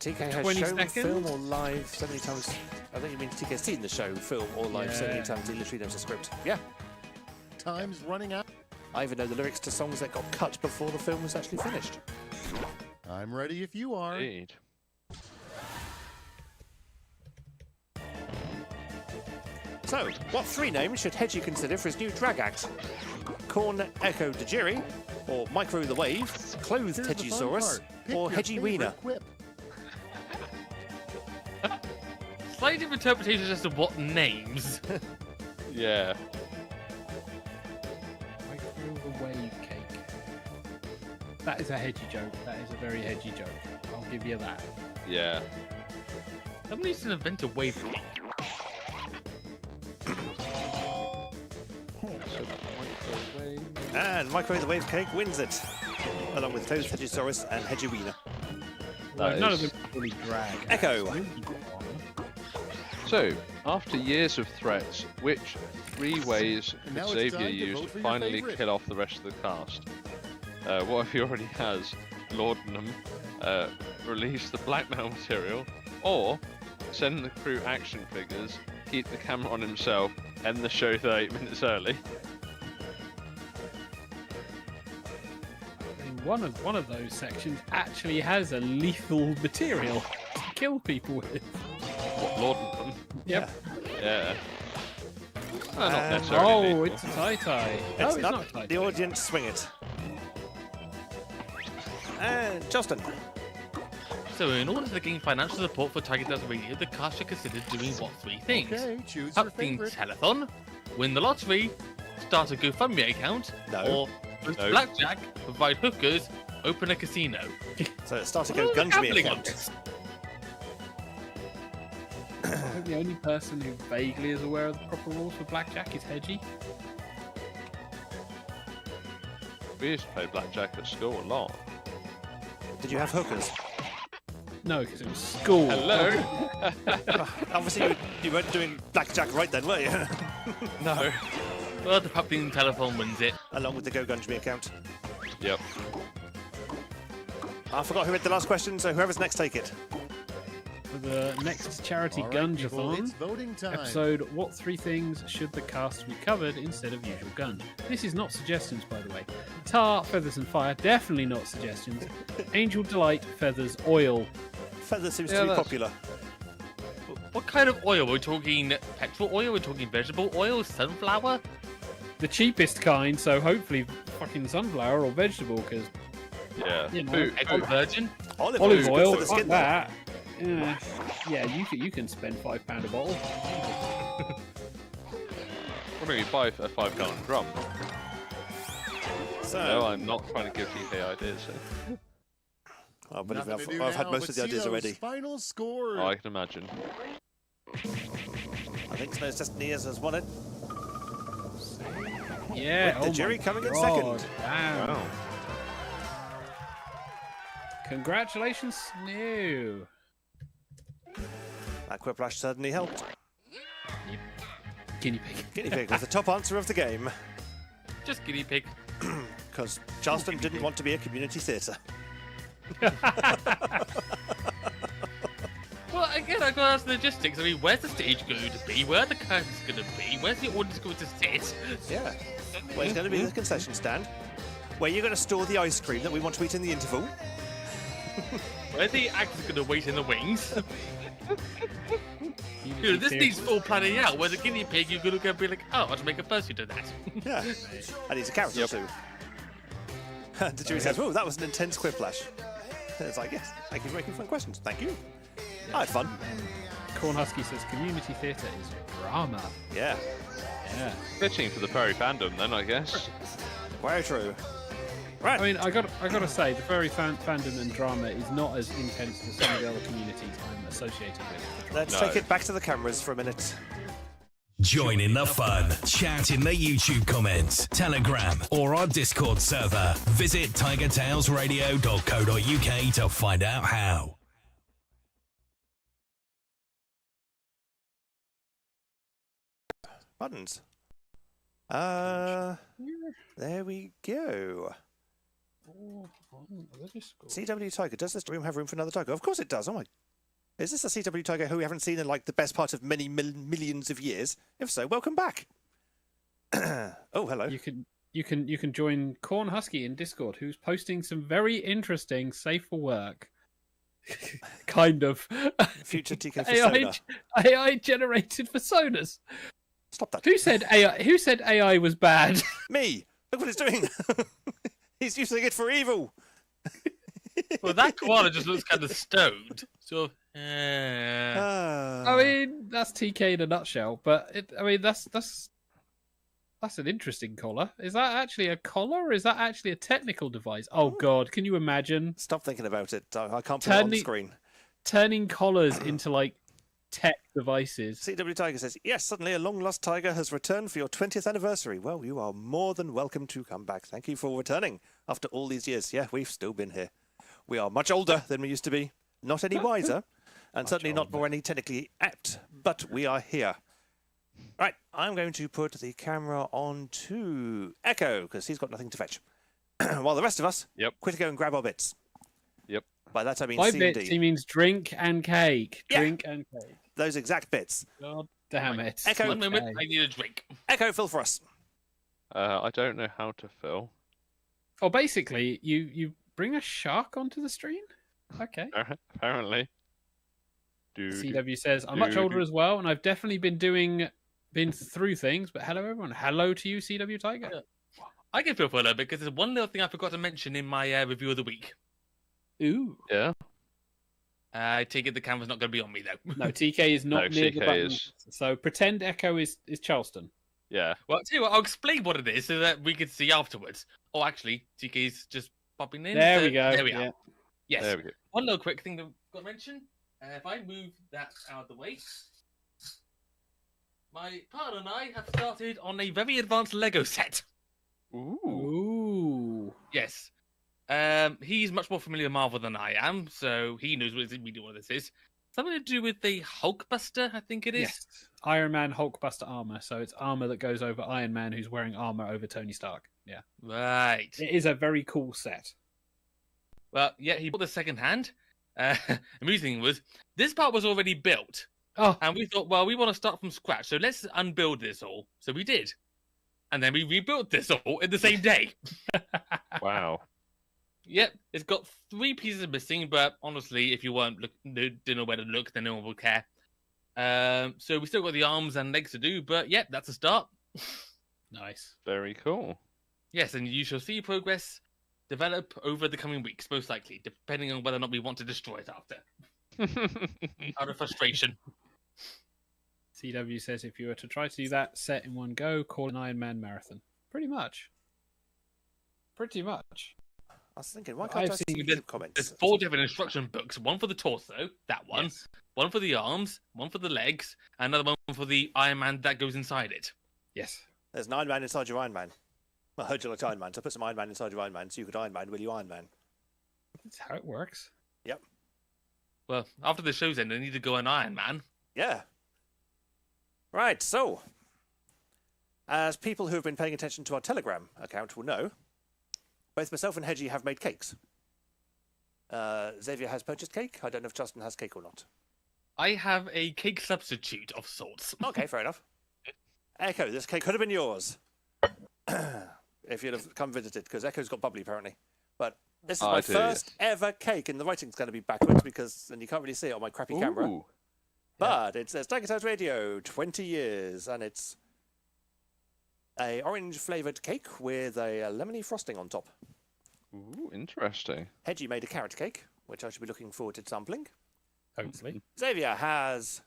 TK has 20 shown, seconds? film, or live so many times. I think you mean TK's seen the show, film, or live so many Yeah. times he literally knows the script. Yeah. Time's running out. I even know the lyrics to songs that got cut before the film was actually finished. I'm ready if you are. Indeed. So, what 3 names should Hedgie consider for his new drag act? Corn Echo Dejiri, or Micro the Wave, Clothed Here's the fun Hedgiesaurus, part. Pick or your Hedgie favorite Wiener? quip. Slightly different interpretations as to what names. Yeah. Microwave wave cake. That is a hedgy joke. That is a very hedgy joke. I'll give you that. Yeah. Somebody needs to invent a wave cake. And Micro the Wave Cake wins it, along with Clothed Hedgiesaurus and Hedgie Wiener. That None is- of them really drag. Echo. So, after years of threats, which 3 ways And now could it's Xavier time to use vote to for your finally favorite. kill off the rest of the cast? What if he already has? Laudanum, release the blackmail material, or send the crew action figures, keep the camera on himself, end the show 38 minutes early? One of those sections actually has a lethal material to kill people with. What, laudanum? Yep. Yeah. Not And- necessarily. Oh, lethal. it's a tie-tie. No, It's it's not not a tie-tie. the audience swing it. And Justin. So, in order to gain financial support for TigerTails Radio, the cast should consider doing what 3 things? Okay, choose your Upbeat favorite. telethon, win the lottery, start a GoFundMe account, No. or host No. blackjack, provide hookers, open a casino. So it's starting to What go are the Gunge Me gambling on account. this? I think the only person who vaguely is aware of the proper rules for blackjack is Hedgie. We used to play blackjack at school a lot. Did you have hookers? No, because it was school. Hello. Obviously, you weren't doing blackjack right then, were you? No. Well, the puppy telephone wins it. Along with the Go Gunge Me account. Yep. I forgot who had the last question, so whoever's next, take it. For the next charity All right, people, Gungeathon it's voting time. episode, what 3 things should the cast be covered instead of usual gunge? This is not suggestions, by the way. Tar, feathers, and fire, definitely not suggestions. Angel delight, feathers, oil. Feather seems Yeah, to be that's- popular. What kind of oil? Are we talking petrol oil? Are we talking vegetable oil? Sunflower? The cheapest kind, so hopefully fucking sunflower or vegetable, because Yeah. You know, Food- Extra food. virgin? Olive olive oil's good oil, for the fuck skin, though. that. Yeah, you can spend £5 a bottle. Or maybe buy a 5-gallon drum. So, No, I'm not trying to give TK ideas. I believe Nothing to do I've had now most but of the see ideas those already. Final score. Oh, I can imagine. I think Snow's Destiny has won it. Yeah, With the oh jury my coming in God, second. Damn. Wow. Congratulations, Snow. That Quiplash certainly helped. Guinea pig. Guinea pig was the top answer of the game, Just guinea pig. because Charleston didn't want to be a community theatre. Well, again, I got to ask the logistics. I mean, where's the stage going to be? Where are the curtains going to be? Where's the audience going to sit? Yeah. Where's going to be the concession stand? Where you're going to store the ice cream that we want to eat in the interval? Where the actors going to wait in the wings? You know, this Theatre. needs full planning out. Where the guinea pig, you're going to go be like, oh, I'll just make a fursuit of that. Yeah. And he's a character Yep. too. The jury says, oh, that was an intense Quiplash. And it's like, yes, thank you for making fun questions. Thank you. I had fun. Corn Husky says community theatre is drama. Yeah. Yeah. Pitching for the furry fandom, then, I guess. Very true. Right. I mean, I gotta say, the furry fandom and drama is not as intense as some of the other communities I'm associated with. Let's No. take it back to the cameras for a minute. Join in the fun. Chat in the YouTube comments, Telegram, or our Discord server. Visit TigerTailsRadio.co.uk to find out how. Buttons. There we go. CW Tiger. Does this room have room for another tiger? Of course it does. Oh my. Is this a CW Tiger who we haven't seen in like the best part of many millions of years? If so, welcome back. Oh, hello. You can join Corn Husky in Discord, who's posting some very interesting safe for work kind of Future TK persona. AI generated personas. Stop that. Who said AI was bad? Me. Look what it's doing. He's using it for evil. Well, that koala just looks kind of stoned. So, Ah. I mean, that's TK in a nutshell. But that's an interesting collar. Is that actually a collar, or is that actually a technical device? Oh God, can you imagine Stop thinking about it. I can't put it on the screen. turning collars into like tech devices? CW Tiger says, yes, suddenly a long-lost tiger has returned for your 20th anniversary. Well, you are more than welcome to come back. Thank you for returning after all these years. Yeah, we've still been here. We are much older than we used to be. Not any wiser, and certainly not more any technically apt, but we are here. Right, I'm going to put the camera on to Echo, because he's got nothing to fetch. While the rest of us, Yep. quickly go and grab our bits. Yep. By that I mean By C bits, and he D. means drink and cake. Yeah. Drink and cake. Those exact bits. God damn it. Echo- one moment, Okay. I need a drink. Echo, fill for us. I don't know how to fill. Oh, basically, you bring a shark onto the stream? Okay. Apparently. CW says, I'm much older as well, and I've definitely been through things, but hello everyone. Hello to you, CW Tiger. I can feel for a little bit because there's one little thing I forgot to mention in my review of the week. Ooh. Yeah. I take it the camera's not going to be on me though. No, TK is not No, near the TK button. is- So pretend Echo is Charleston. Yeah. Well, I'll tell you what, I'll explain what it is so that we can see afterwards. Oh, actually, TK's just popping in. There so we go. There we yeah. are. Yes. There we go. One little quick thing I've got to mention. If I move that out of the way, my partner and I have started on a very advanced Lego set. Ooh. Ooh. Yes. He's much more familiar with Marvel than I am, so he knows what this is. Something to do with the Hulkbuster, I think it is. Yes. Iron Man Hulkbuster armor. So it's armor that goes over Iron Man, who's wearing armor over Tony Stark. Yeah. Right. It is a very cool set. Well, yeah, he bought the second hand. Amusing was, this part was already built. Oh, And we thought, well, we want to start from scratch, so let's unbuild this all. So we did. And then we rebuilt this all in the same day. Wow. Yep, it's got 3 pieces missing, but honestly, if you didn't know where to look, then no one would care. So we still got the arms and legs to do, but yep, that's a start. nice. Very cool. Yes, and you shall see progress develop over the coming weeks, most likely, depending on whether or not we want to destroy it after. Out of frustration. CW says if you were to try to do that set in one go, call an Iron Man marathon. Pretty much. I was thinking, why can't I see There's, the comments? there's 4 different instruction books. One for the torso, that one. Yes. One for the arms, one for the legs, and another one for the Iron Man that goes inside it. Yes. There's an Iron Man inside your Iron Man. I heard you liked Iron Man, so put some Iron Man inside your Iron Man so you could Iron Man, will you Iron Man? That's how it works. Yep. Well, after the show's end, I need to go on Iron Man. Yeah. Right, so, as people who have been paying attention to our Telegram account will know, both myself and Hedgie have made cakes. Xavier has purchased cake. I don't know if Justin has cake or not. I have a cake substitute of sorts. Okay, fair enough. Echo, this cake could have been yours. If you'd have come visited, because Echo's got bubbly apparently. But this is my first ever cake, and the writing's going to be backwards and you can't really see it on my crappy camera. Ooh. But it says TigerTails Radio, 20 years, and it's a orange-flavoured cake with a lemony frosting on top. Ooh, interesting. Hedgie made a carrot cake, which I should be looking forward to sampling. Hopefully. Xavier has...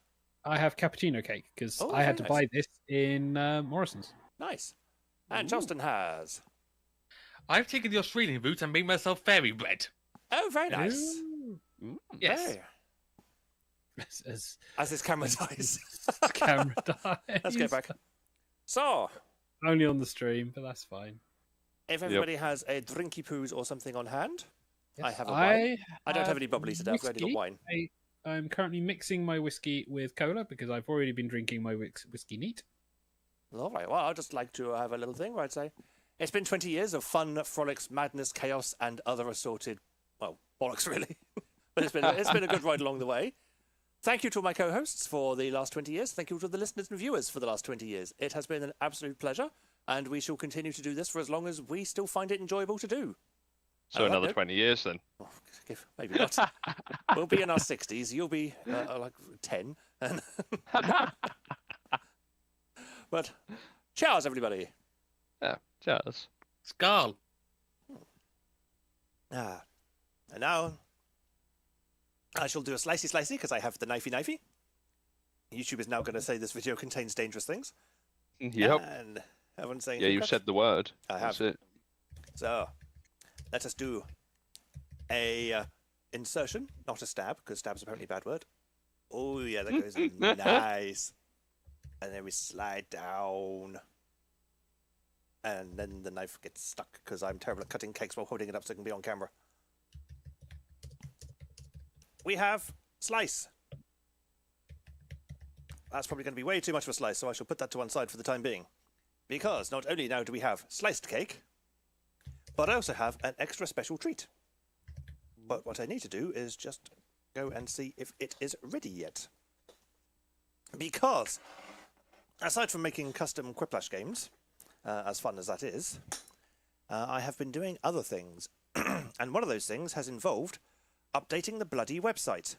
I have cappuccino cake because Oh, I had to very nice. buy this in Morrison's. Nice. And Justin has... I've taken the Australian route and made myself fairy bread. Oh, very nice. Ooh. Yes. Very. As As his camera dies. camera dies. Let's get back. So, Only on the stream, but that's fine. if everybody has a drinky poos or something on hand, I have a I wine. I don't have any bubbly today. I've already got whiskey. wine. I'm currently mixing my whiskey with cola because I've already been drinking my whiskey neat. All right. Well, I'd just like to have a little thing where I'd say it's been 20 years of fun, frolics, madness, chaos, and other assorted, well, bollocks really. But it's been a good ride along the way. Thank you to all my co-hosts for the last 20 years. Thank you to the listeners and viewers for the last 20 years. It has been an absolute pleasure, and we shall continue to do this for as long as we still find it enjoyable to do. So On that another note- 20 years then. Oh, maybe not. We'll be in our 60s. You'll be like 10. And but cheers, everybody. Yeah, cheers. Scarl. And now I shall do a slicey because I have the knifey. YouTube is now going to say this video contains dangerous things. Yep. And everyone's saying, Yeah, you said the word. I have. That's it. So, let us do a insertion, not a stab, because stab's apparently a bad word. Oh, yeah, that goes in nice. And then we slide down. And then the knife gets stuck, because I'm terrible at cutting cakes while holding it up so it can be on camera. We have slice. That's probably going to be way too much of a slice, so I shall put that to one side for the time being. Because not only now do we have sliced cake, but I also have an extra special treat. But what I need to do is just go and see if it is ready yet. Because, aside from making custom Quiplash games, as fun as that is, I have been doing other things. And one of those things has involved updating the bloody website.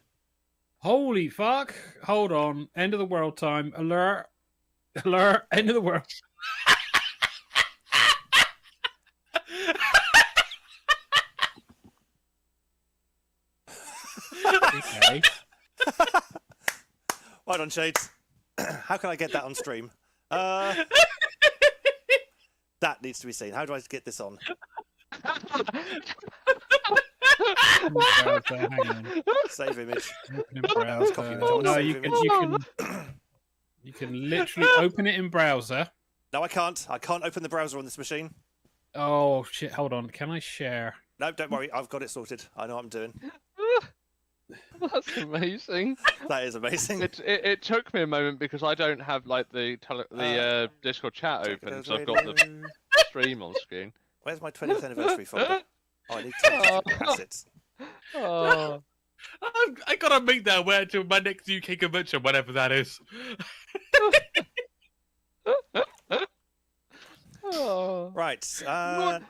Holy fuck! Hold on. End of the world time. Alert. Alert. End of the world. Okay. Well done, Shades. How can I get that on stream? That needs to be seen. How do I get this on? Browser, hang on. Save image. Open in browser. Copy image. No, Save you can literally open it in browser. No, I can't. I can't open the browser on this machine. Oh shit! Hold on. Can I share? No, don't worry. I've got it sorted. I know what I'm doing. That's amazing. That is amazing. It took me a moment because I don't have like the Discord chat open, so I've got the stream on screen. Where's my 20th anniversary folder? Oh, I need to assets. Oh. I gotta make that way to my next UK convention, whatever that is. Oh. Right. Now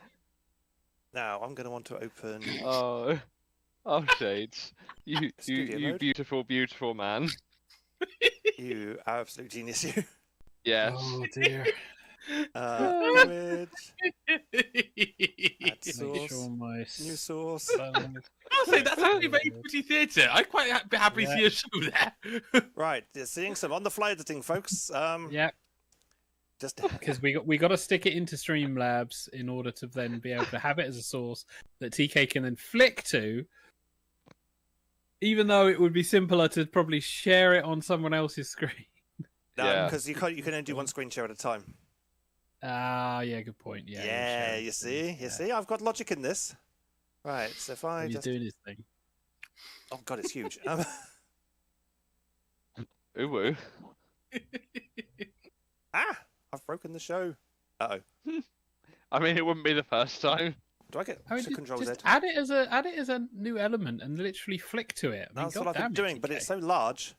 I'm going to want to open. Oh. Oh, Shades. You mode. beautiful, beautiful man. You absolute genius, you. Yes. Oh dear. Image. Add Make source. sure my New source. I'll say that's actually very pretty theatre. I quite happily see a show there. Right. You're seeing some on the fly editing, folks. Yeah, Just because we got to stick it into Streamlabs in order to then be able to have it as a source that TK can then flick to. Even though it would be simpler to probably share it on someone else's screen. no, because you can only do one screen share at a time. Ah, yeah, good point. Yeah, Yeah, share you it. see, Yeah. I've got logic in this. Right, so if I He's just... doing his thing. Oh god, it's huge. Ooh. I've broken the show. Uh-oh. I mean, it wouldn't be the first time. Do I get I mean, Control Z? just add it as a new element and literally flick to it. I mean, That's what I've goddamn been it, doing, but TK. it's so large.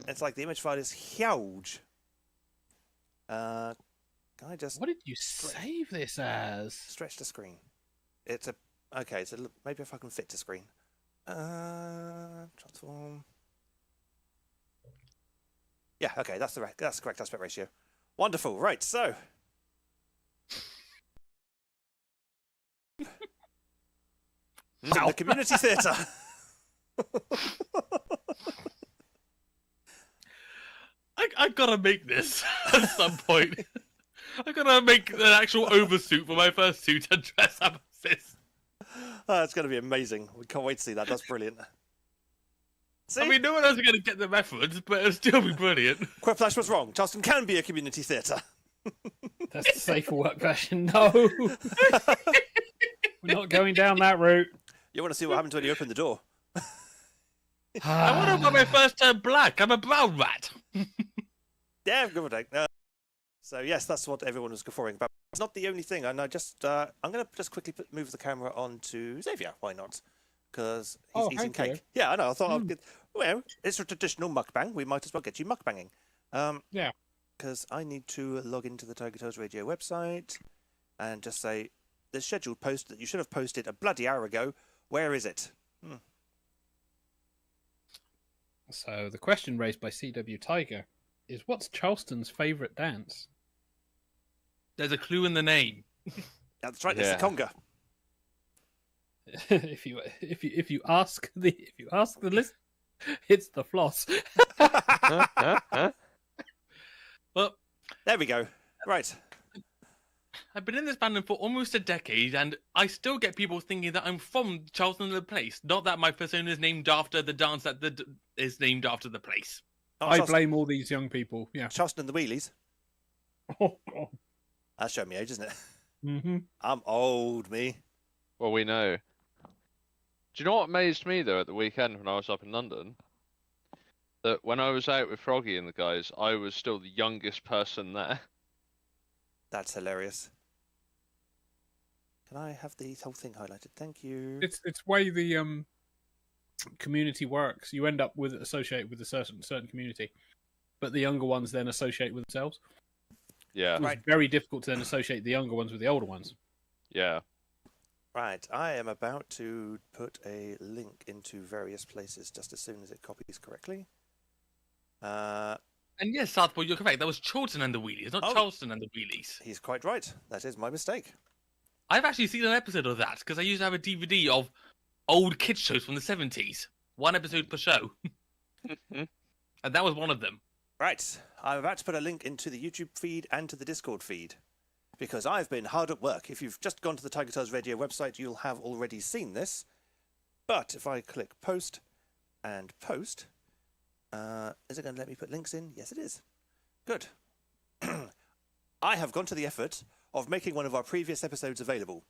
It's like the image file is huge. Can I just What did you save this as? stretch the screen? It's a... Okay, so maybe if I can fit to screen. Transform. Yeah, okay, that's the correct aspect ratio. Wonderful. Right, so the community theatre. I gotta make this at some point. I gotta make an actual oversuit for my first suit and dress up as this. Oh, it's going to be amazing. We can't wait to see that. That's brilliant. See? I mean, no one else is gonna get the reference, but it'll still be brilliant. Quiplash was wrong. Charleston can be a community theatre. That's the safer work version. No, we're not going down that route. You want to see what happens when you open the door. I want to buy my first turn black. I'm a brown rat. Yeah, good take. So yes, that's what everyone was guffawing about. It's not the only thing, and I'm going to just quickly move the camera on to Xavier. Why not? Because he's eating thank you. cake. Yeah, I know. I thought I'd get. Well, it's a traditional mukbang. We might as well get you mukbanging. Yeah. Because I need to log into the TigerTails Radio website and just say the scheduled post that you should have posted a bloody hour ago. Where is it? So the question raised by CW Tiger is, what's Charleston's favourite dance? There's a clue in the name. That's right. It's the conga. if you ask the list, it's the floss. Well, There we go. Right. I've been in this band for almost a decade, and I still get people thinking that I'm from Charleston, the place. Not that my persona is named after the dance that is named after the place. Oh, I blame all these young people. Yeah. Charleston and the Wheelies. Oh, God. That's showing me age, isn't it? Mm-hmm. I'm old, me. Well, we know. Do you know what amazed me, though, at the weekend when I was up in London? That when I was out with Froggy and the guys, I was still the youngest person there. That's hilarious. Can I have the whole thing highlighted? Thank you. It's way the community works. You end up associated with a certain community, but the younger ones then associate with themselves. Yeah. It's very difficult to then associate the younger ones with the older ones. Yeah. Right, I am about to put a link into various places just as soon as it copies correctly. And yes, Southport, you're correct. That was Chorlton and the Wheelies, not Charleston and the Wheelies. He's quite right. That is my mistake. I've actually seen an episode of that because I used to have a DVD of old kids shows from the 70s. One episode per show. And that was one of them. Right, I'm about to put a link into the YouTube feed and to the Discord feed. Because I've been hard at work. If you've just gone to the TigerTails Radio website, you'll have already seen this. But if I click post and post, is it going to let me put links in? Yes, it is. Good. I have gone to the effort of making one of our previous episodes available.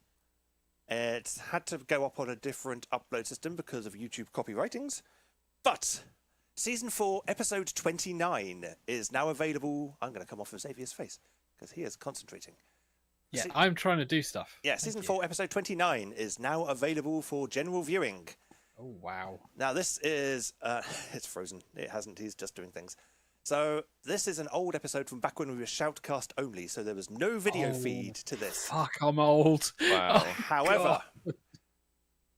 It's had to go up on a different upload system because of YouTube copywritings. But Season 4, Episode 29 is now available. I'm going to come off of Xavier's face because he is concentrating. Yeah, I'm trying to do stuff. Yeah, Season 4, Episode 29 is now available for general viewing. Oh, wow. Now, this is... it's frozen. It hasn't. He's just doing things. So, this is an old episode from back when we were shoutcast only, so there was no video feed to this. Fuck, I'm old. Wow. However,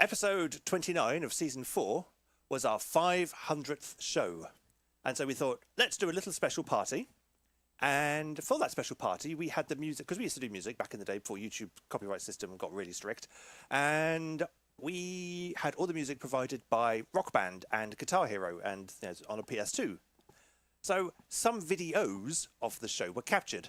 episode 29 of season 4 was our 500th show. And so we thought, let's do a little special party. And for that special party, we had the music, because we used to do music back in the day before YouTube copyright system got really strict. And we had all the music provided by Rock Band and Guitar Hero and on a PS2. So some videos of the show were captured.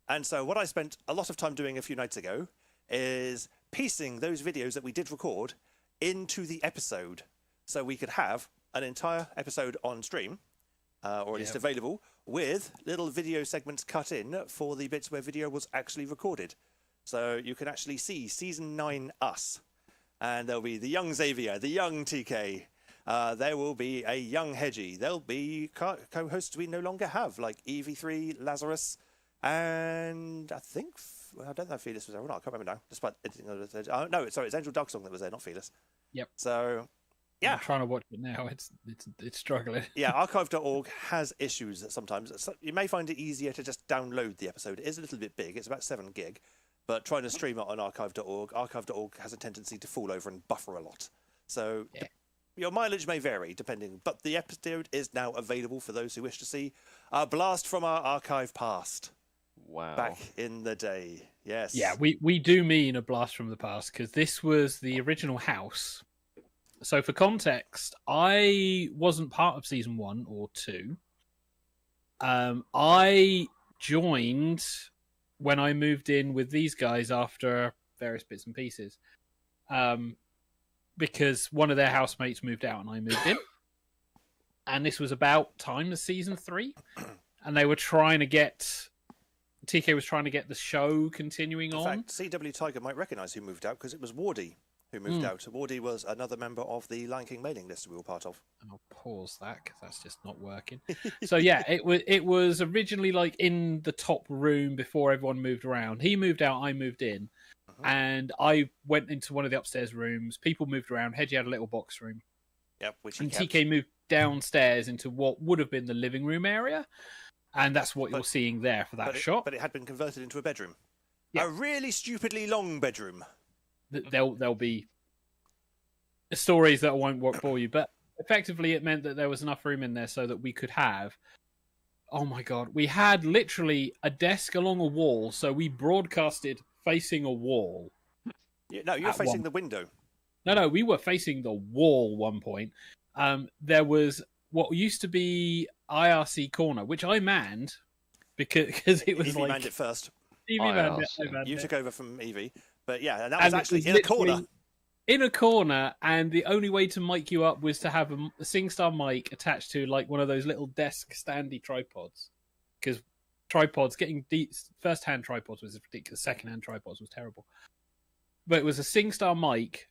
And so what I spent a lot of time doing a few nights ago is piecing those videos that we did record into the episode so we could have an entire episode on stream, or at least available, with little video segments cut in for the bits where video was actually recorded. So you can actually see Season 9 us. And there'll be the young Xavier, the young TK. There will be a young Hedgie. There'll be co-hosts we no longer have, like EV3, Lazarus, and I think... I don't know if Felis was there or not. I can't remember now. Despite editing no, sorry, it's Angel Darksong that was there, not Felis. Yep. So, yeah. I'm trying to watch it now. It's struggling. Yeah, archive.org has issues sometimes. So you may find it easier to just download the episode. It is a little bit big. It's about 7 gig. But trying to stream it on archive.org has a tendency to fall over and buffer a lot. So your mileage may vary depending. But the episode is now available for those who wish to see a blast from our archive past. Wow. Back in the day. Yes. Yeah, we do mean a blast from the past because this was the original house. So for context, I wasn't part of season 1 or 2. I joined when I moved in with these guys after various bits and pieces. Because one of their housemates moved out and I moved in. And this was about time of season 3. And they were trying to get... TK was trying to get the show continuing on. In fact, CW Tiger might recognise who moved out because it was Wardy who moved out. Wardy was another member of the Lion King mailing list we were part of. And I'll pause that because that's just not working. So yeah, it was originally like in the top room before everyone moved around. He moved out, I moved in, and I went into one of the upstairs rooms. People moved around. Hedgie had a little box room. Yep, which and TK moved downstairs into what would have been the living room area. And that's what you're seeing there for that shot. But it had been converted into a bedroom. Yeah. A really stupidly long bedroom. There'll be stories that I won't work for you, but effectively it meant that there was enough room in there so that we could have... Oh my God. We had literally a desk along a wall, so we broadcasted facing a wall. No, you're facing the window. No, we were facing the wall one point. There was what used to be IRC Corner, which I manned because it was Evie manned it first. Evie manned it. You took over from Evie. But yeah, and that was actually in a corner. In a corner, and the only way to mic you up was to have a SingStar mic attached to like one of those little desk standy tripods. Because tripods, getting first-hand tripods was ridiculous. Second-hand tripods was terrible. But it was a SingStar mic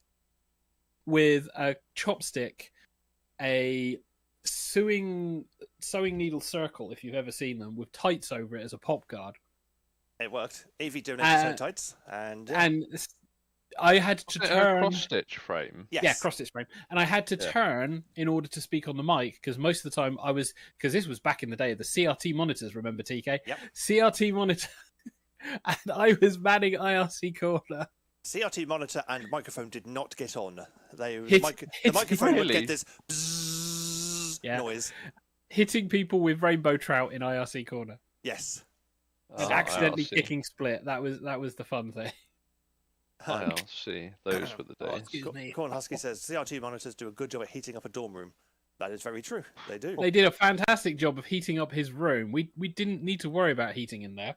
with a chopstick, a sewing needle circle, if you've ever seen them, with tights over it as a pop guard. It worked. Evie donated some tights, and I had to turn a cross-stitch frame. Yes. Yeah, cross-stitch frame, and I had to turn in order to speak on the mic because most of the time because this was back in the day of the CRT monitors. Remember TK? Yep. CRT monitor, and I was manning IRC Corner. CRT monitor and microphone did not get on. The microphone would get this bzzz noise. Hitting people with rainbow trout in IRC Corner. Yes. And accidentally kicking split. That was the fun thing. IRC. Those were the days. Corn Husky says CRT monitors do a good job at heating up a dorm room. That is very true. They do. They did a fantastic job of heating up his room. We didn't need to worry about heating in there.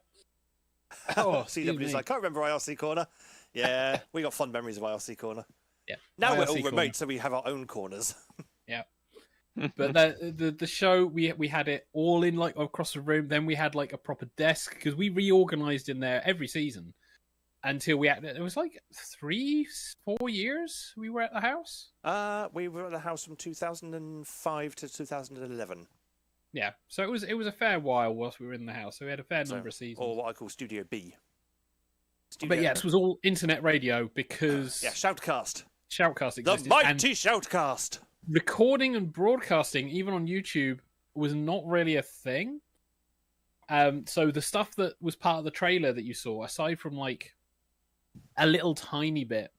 CW's like, can't remember IRC Corner. Yeah, we got fond memories of IRC Corner. Yeah. Now IRC we're all remote, Corner. so we have our own corners. Yeah. But the show, we had it all in like across the room. Then we had like a proper desk because we reorganized in there every season. until it was like 3-4 years we were at the house. We were at the house from 2005 to 2011. Yeah, so it was a fair while whilst we were in the house. So we had a fair number of seasons. Or what I call Studio B. But yeah, this was all internet radio because Shoutcast. Shoutcast existed. The mighty Shoutcast. Recording and broadcasting, even on YouTube, was not really a thing. So the stuff that was part of the trailer that you saw, aside from like a little tiny bit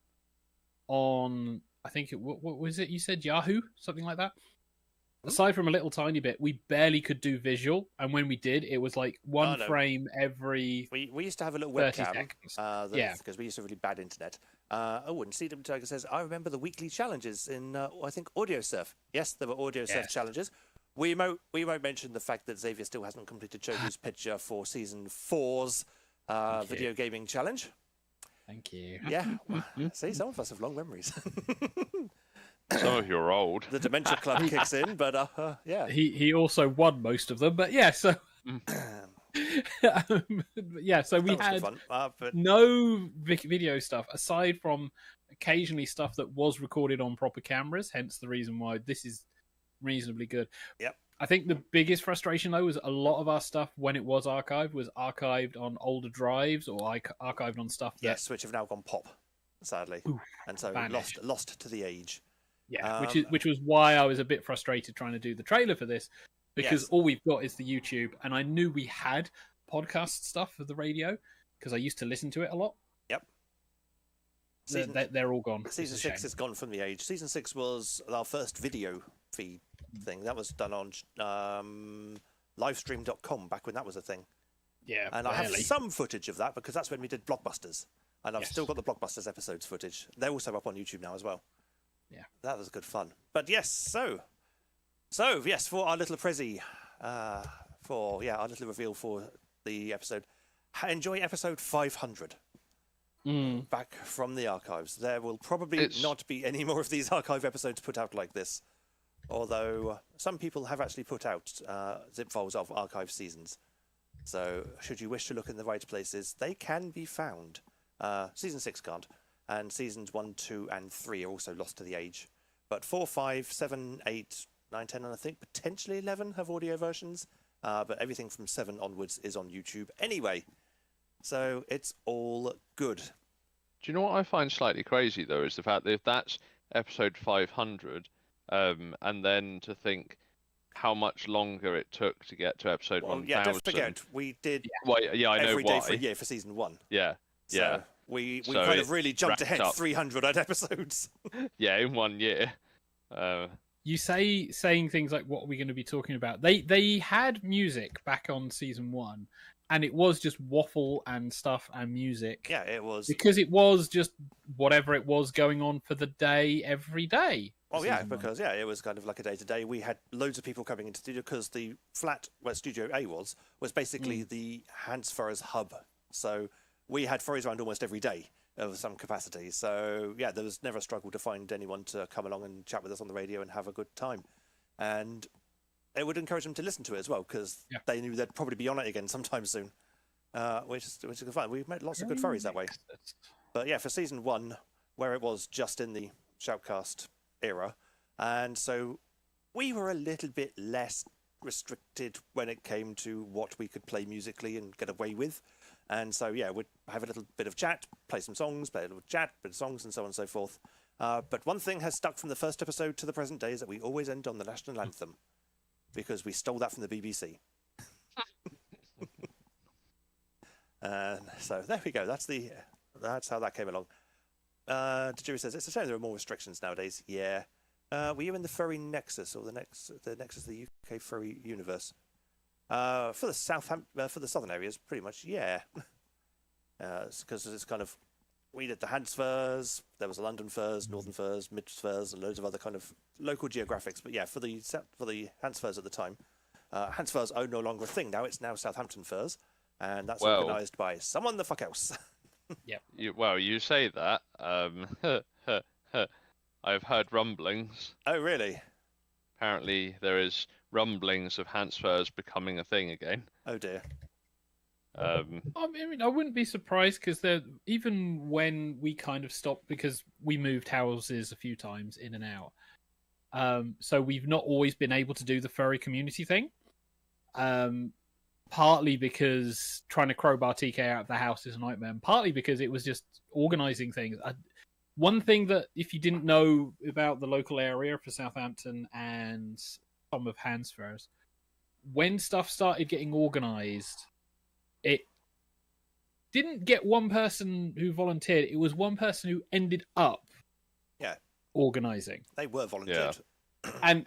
on, I think what was it? You said Yahoo, something like that. Aside from a little tiny bit, we barely could do visual, and when we did, it was like one frame every. We used to have a little 30 webcam. seconds. Because we used to have really bad internet. And Sedum Tiger says, I remember the weekly challenges in, I think, Audio Surf. Yes, there were Audio Surf challenges. We won't mention the fact that Xavier still hasn't completed Choku's picture for Season 4's video gaming challenge. Thank you. Yeah. See, some of us have long memories. Some of you are old. The Dementia Club kicks in, but yeah. He also won most of them, but yeah, so yeah, so we had fun, but... no video stuff aside from occasionally stuff that was recorded on proper cameras. Hence the reason why this is reasonably good. Yep. I think the biggest frustration though was a lot of our stuff when it was archived on older drives or archived on stuff that which have now gone pop, sadly, and so lost to the age. Yeah, which was why I was a bit frustrated trying to do the trailer for this, because all we've got is the YouTube, and I knew we had podcast stuff for the radio because I used to listen to it a lot. Yep. They're all gone. Season 6 is gone from the age. Season 6 was our first video feed thing. That was done on livestream.com back when that was a thing. Yeah, and I have some footage of that because that's when we did Blockbusters, and I've still got the Blockbusters episodes footage. They're also up on YouTube now as well. Yeah, that was good fun. But yes, so yes, for our little Prezi, our little reveal for the episode, enjoy episode 500. Back from the archives. There will probably not be any more of these archive episodes put out like this, although some people have actually put out zip files of archive seasons. So should you wish to look in the right places, they can be found. Season 6 can't. And seasons 1, 2, and 3 are also lost to the age. But 4, 5, 7, 8, 9, 10, and I think potentially 11 have audio versions. But everything from 7 onwards is on YouTube anyway. So it's all good. Do you know what I find slightly crazy, though, is the fact that if that's episode 500, and then to think how much longer it took to get to episode 1000. Yeah, don't forget, we did I know every why. day for a year for season 1. Yeah, yeah. So we kind of really jumped ahead up. 300 odd episodes. Yeah, in 1 year. You saying things like, what are we going to be talking about? They had music back on season 1, and it was just waffle and stuff and music. Yeah, it was. Because it was just whatever it was going on for the day every day. Oh, yeah, because it was kind of like a day-to-day. We had loads of people coming into the studio because the flat where Studio A was basically the Hans Furrer's hub. So we had furries around almost every day of some capacity. So, yeah, there was never a struggle to find anyone to come along and chat with us on the radio and have a good time. And it would encourage them to listen to it as well, because they knew they'd probably be on it again sometime soon, which is good fun. We've met lots of good furries that way. But, yeah, for season 1, where it was just in the Shoutcast era, and so we were a little bit less restricted when it came to what we could play musically and get away with. And so, yeah, we'd have a little bit of chat, play some songs, play a little chat, bit of songs, and so on and so forth. But one thing has stuck from the first episode to the present day is that we always end on the national anthem, because we stole that from the BBC. And so there we go. That's how that came along. Tajiri says, it's a shame there are more restrictions nowadays. Yeah. Were you in the furry nexus, or the nexus of the UK furry universe? For the southern areas, pretty much, yeah. Because it's kind of, we did the Hans Furs, there was the London Furs, Northern Furs, Mid Furs, and loads of other kind of local geographics. But yeah, for the Hans Furs at the time, Hans Furs are no longer a thing now. It's now Southampton Furs, and that's organised by someone the fuck else. Yep. You say that. I've heard rumblings. Oh, really? Apparently, there is rumblings of Hans Furs becoming a thing again. Oh dear. I mean, I wouldn't be surprised because even when we kind of stopped because we moved houses a few times in and out, so we've not always been able to do the furry community thing. Partly because trying to crowbar TK out of the house is a nightmare, and partly because it was just organising things. One thing that, if you didn't know about the local area for Southampton and some of Hansfurs, when stuff started getting organised, it didn't get one person who volunteered. It was one person who ended up organising. They were volunteered. And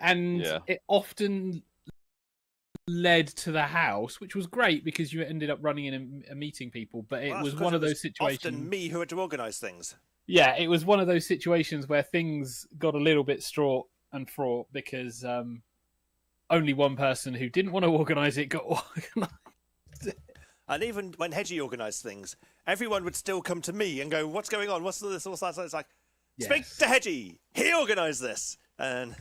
it often led to the house, which was great because you ended up running in and meeting people, but it was one of those situations. Often me who had to organise things. Yeah, it was one of those situations where things got a little bit fraught because only one person who didn't want to organise it got organised. And even when Hedgie organised things, everyone would still come to me and go, "What's going on? What's this? What's that?" So it's like, speak to Hedgie. He organised this. And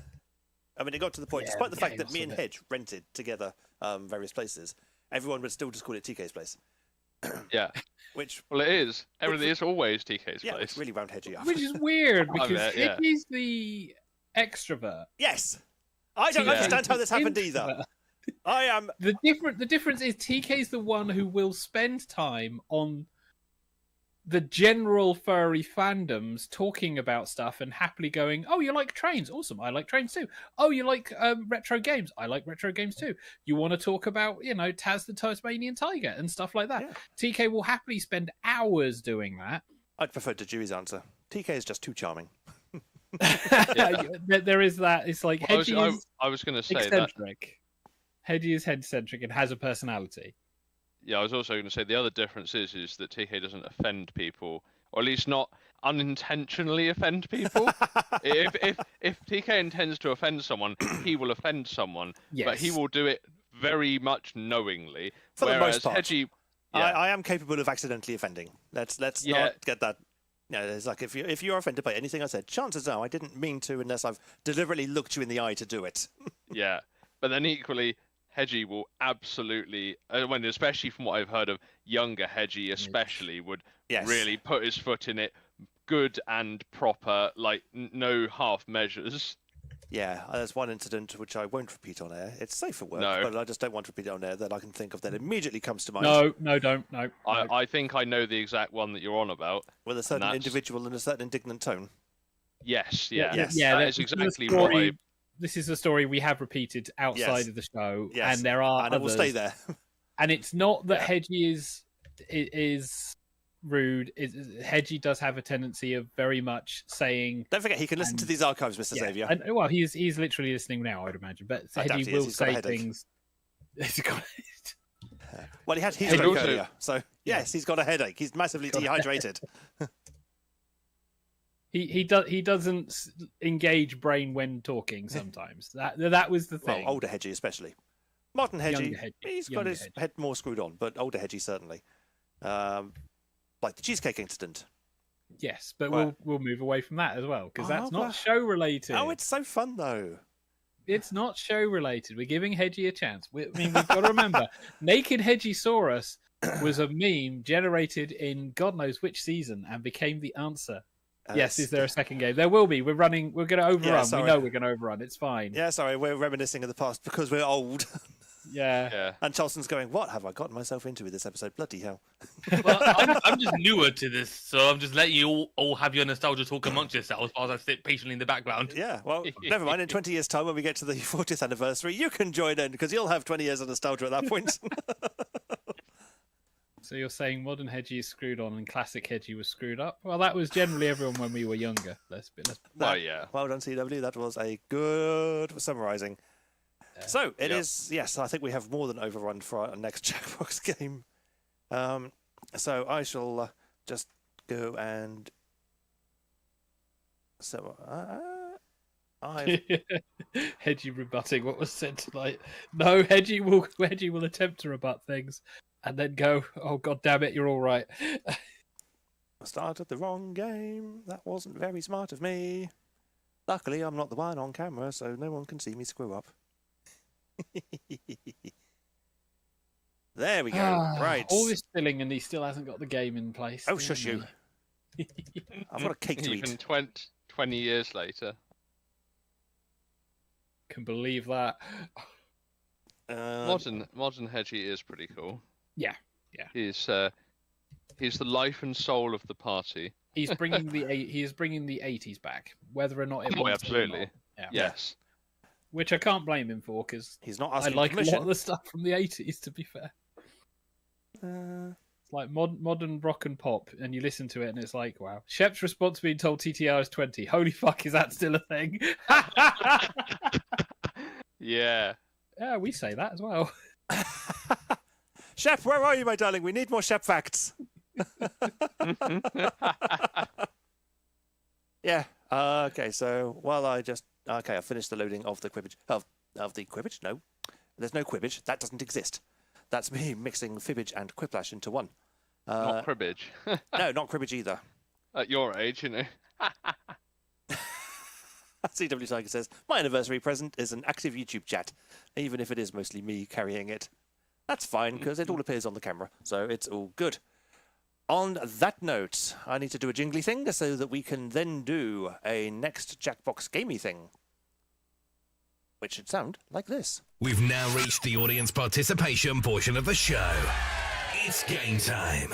I mean, it got to the point, despite the fact that me and Hedge rented together various places, everyone would still just call it TK's place. Yeah. Well, it is. Everything is always TK's place. It's really wound Hedgie up. Which is weird because Hedgie's the extrovert. Yes. I don't understand how this happened either. I am. The difference is TK's the one who will spend time on the general furry fandoms talking about stuff and happily going, "Oh, you like trains? Awesome. I like trains too. Oh, you like retro games? I like retro games too. You want to talk about, Taz the Tasmanian Tiger and stuff like that." Yeah. TK will happily spend hours doing that. I'd prefer to Dewey's answer. TK is just too charming. There is that. It's like Hedgie I was going to say eccentric. Hedgie is head-centric and has a personality. Yeah, I was also going to say the other difference is that TK doesn't offend people, or at least not unintentionally offend people. if TK intends to offend someone, he will offend someone, but he will do it very much knowingly. For the most part. Hedgie, I am capable of accidentally offending. Let's not get that. It's like if you're offended by anything I said, chances are I didn't mean to, unless I've deliberately looked you in the eye to do it. Yeah, but then equally, Hedgie will absolutely, especially from what I've heard of, younger Hedgie especially would really put his foot in it, good and proper, like no half measures. Yeah, there's one incident which I won't repeat on air. It's safe for work, but I just don't want to repeat it on air that I can think of that immediately comes to mind. No, don't. I think I know the exact one that you're on about. With a certain individual and a certain indignant tone. Yes. That is exactly what I... This is a story we have repeated outside of the show, and there are and others. It will stay there. And it's not that Hedgie is rude. Hedgie does have a tendency of very much saying... Don't forget, he can listen to these archives, Mr. Xavier. And, well, he's literally listening now, I'd imagine. But Hedgie will say things... Well, he had heat stroke earlier, so yes, he's got a headache. He's massively dehydrated. He doesn't engage brain when talking sometimes. That was the thing. Well, older Hedgie especially. Modern Hedgie, he's got his head more screwed on, but older Hedgie certainly. Like the cheesecake incident. Yes, but we'll move away from that as well, because that's not show related. Oh, it's so fun though. It's not show related. We're giving Hedgie a chance. We've got to remember, Naked Hedgiesaurus was a meme generated in God knows which season and became the answer. Yes, is there a second game? There will be. We're going to overrun. We know we're going to overrun. It's fine. Yeah, sorry. We're reminiscing of the past because we're old. Yeah. And Charleston's going, what have I gotten myself into with this episode? Bloody hell. Well, I'm just newer to this, so I'm just letting you all have your nostalgia talk amongst yourselves while I sit patiently in the background. Yeah, well, never mind. In 20 years' time, when we get to the 40th anniversary, you can join in because you'll have 20 years of nostalgia at that point. So you're saying modern Hedgie is screwed on and classic Hedgie was screwed up? Well, that was generally everyone when we were younger. Well, done, CW. That was a good summarising. So it is, yes, I think we have more than overrun for our next Jackbox game. So I shall just go and... So, Hedgie rebutting what was said tonight. No, Hedgie will attempt to rebut things and then go, oh, God damn it, you're all right. I started the wrong game. That wasn't very smart of me. Luckily, I'm not the one on camera, so no one can see me screw up. There we go. Right. All this filling and he still hasn't got the game in place. Oh, shush you. I've got a cake to Even eat. 20 years later. Can believe that. Modern Hedgie is pretty cool. Yeah. He's the life and soul of the party. He is bringing the 80s back, whether or not it wants to or absolutely. not. Yeah. Yes. Which I can't blame him for, because He's not I asking like a permission. lot of the stuff from the 80s, to be fair. It's like modern rock and pop, and you listen to it, and it's like, wow. Shep's response being told TTR is 20. Holy fuck, is that still a thing? Yeah. Yeah, we say that as well. Shep, where are you, my darling? We need more Shep facts. Yeah. Okay. So while I finished the loading of the Quibbage of the Quibbage. No, there's no Quibbage. That doesn't exist. That's me mixing Fibbage and Quiplash into one. Not cribbage. No, not Cribbage either. At your age, you know. CW Tiger says, my anniversary present is an active YouTube chat, even if it is mostly me carrying it. That's fine, because it all appears on the camera, so it's all good. On that note, I need to do a jingly thing so that we can then do a next Jackbox gamey thing, which should sound like this. We've now reached the audience participation portion of the show. It's game time.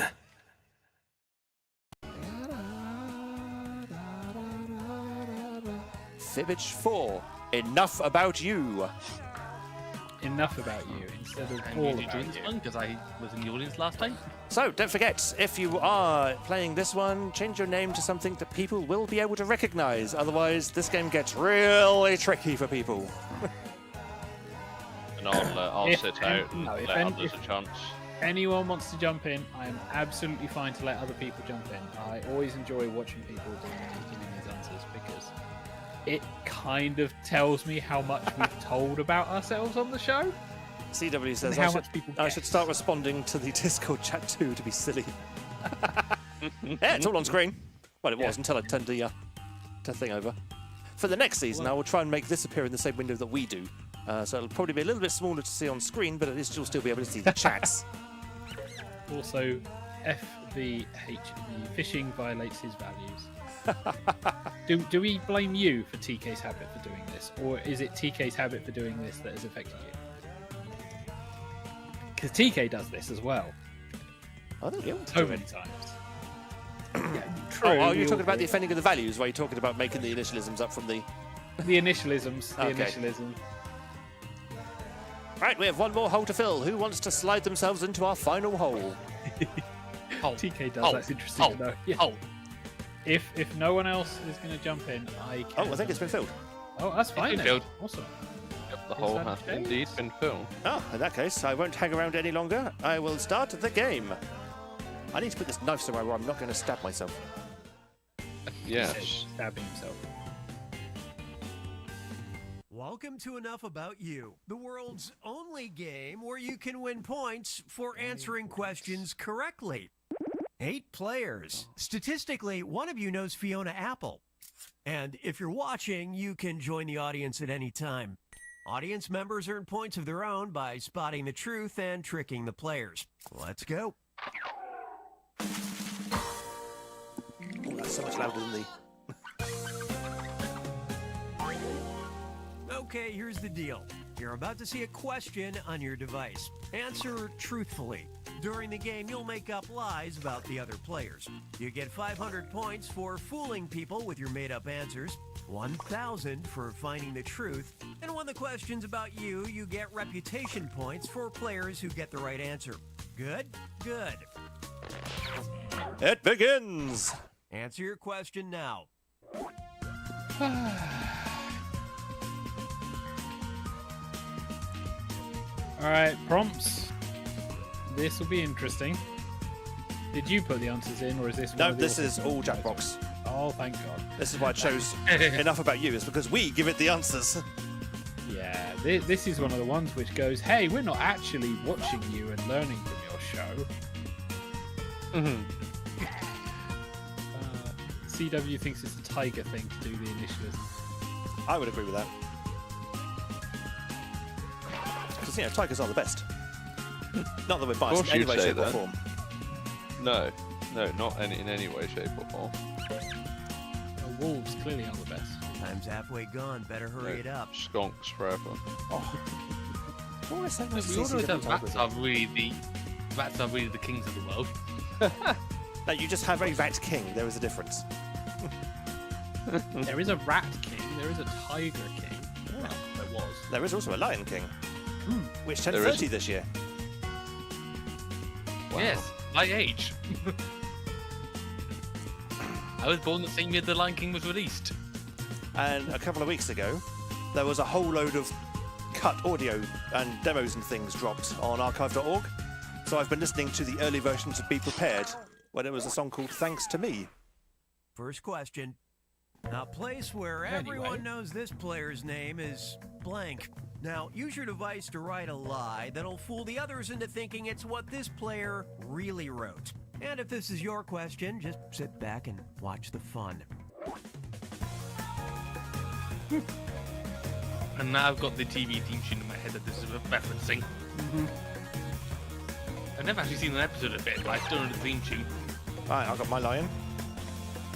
Fibbage 4, enough about you. Enough about you instead of And all you did about this you. one because I was in the audience last time. So, don't forget, if you are playing this one, change your name to something that people will be able to recognize. Otherwise, this game gets really tricky for people. And I'll If sit any- out and no, if let any- others a chance. Anyone wants to jump in, I am absolutely fine to let other people jump in. I always enjoy watching people giving these answers because it kind of tells me how much we've told about ourselves on the show. CW says how much people I should guess. start responding to the Discord chat too to be silly. Yeah, it's all on screen. Well, it was until I turned the thing over. For the next season, I will try and make this appear in the same window that we do. So it'll probably be a little bit smaller to see on screen, but at least you'll still be able to see the chats. Also, FVH, the phishing violates his values. Do we blame you for TK's habit for doing this, or is it TK's habit for doing this that has affected you? Because TK does this as well, Oh, there we go. so many times. Yeah, true. Oh, we you're all talking about do. the offending of the values, while you're talking about making the initialisms up from the... The initialisms. The Okay. initialism. Right, we have one more hole to fill. Who wants to slide themselves into our final hole? TK does. Oh, That's interesting to know. Yeah. Oh, If no one else is going to jump in, I can. Oh, I think it's been filled. Oh, that's fine. been Then. filled. Awesome. Yep, the hole that has the case? indeed been filled. Oh, in that case, I won't hang around any longer. I will start the game. I need to put this knife somewhere where I'm not going to stab myself. Yes. Stabbing himself. Welcome to Enough About You, the world's only game where you can win points for answering questions correctly. 8 players. Statistically, one of you knows Fiona Apple. And if you're watching, you can join the audience at any time. Audience members earn points of their own by spotting the truth and tricking the players. Let's go. Oh, that's so much louder than the... Okay, here's the deal. You're about to see a question on your device. Answer truthfully. During the game, you'll make up lies about the other players. You get 500 points for fooling people with your made-up answers, 1,000 for finding the truth, and when the question's about you, you get reputation points for players who get the right answer. Good? Good. It begins! Answer your question now. Alright, prompts. This will be interesting. Did you put the answers in, or is this one No, of the this is authors? all Jackbox. Oh, thank God. This is why I chose Enough About You, is because we give it the answers. Yeah, this is one of the ones which goes, hey, we're not actually watching you and learning from your show. CW thinks it's a Tiger thing to do the initialism. I would agree with that. Because, Tigers are the best. Not that we're biased in any way, shape, or form. No, not in any way, shape, or form. The wolves clearly are the best. Time's halfway gone. Better hurry it up. Skunks forever. Oh. Always so nice to We see all know some that different rats types. are really the kings of the world. No, you just have a rat king. There is a difference. There is a rat king. There is a tiger king. Well, there was. There is also a lion king, which turned There 30 is. this year. Yes, my age. I was born the same year the Lion King was released. And a couple of weeks ago, there was a whole load of cut audio and demos and things dropped on archive.org. So I've been listening to the early versions of Be Prepared, when it was a song called Thanks to Me. First question. A place where everyone knows this player's name is blank. Now, use your device to write a lie that'll fool the others into thinking it's what this player really wrote. And if this is your question, just sit back and watch the fun. And now I've got the TV theme tune in my head that this is referencing. I've never actually seen an episode of it, but I still know the theme tune. Right, I've got my lion.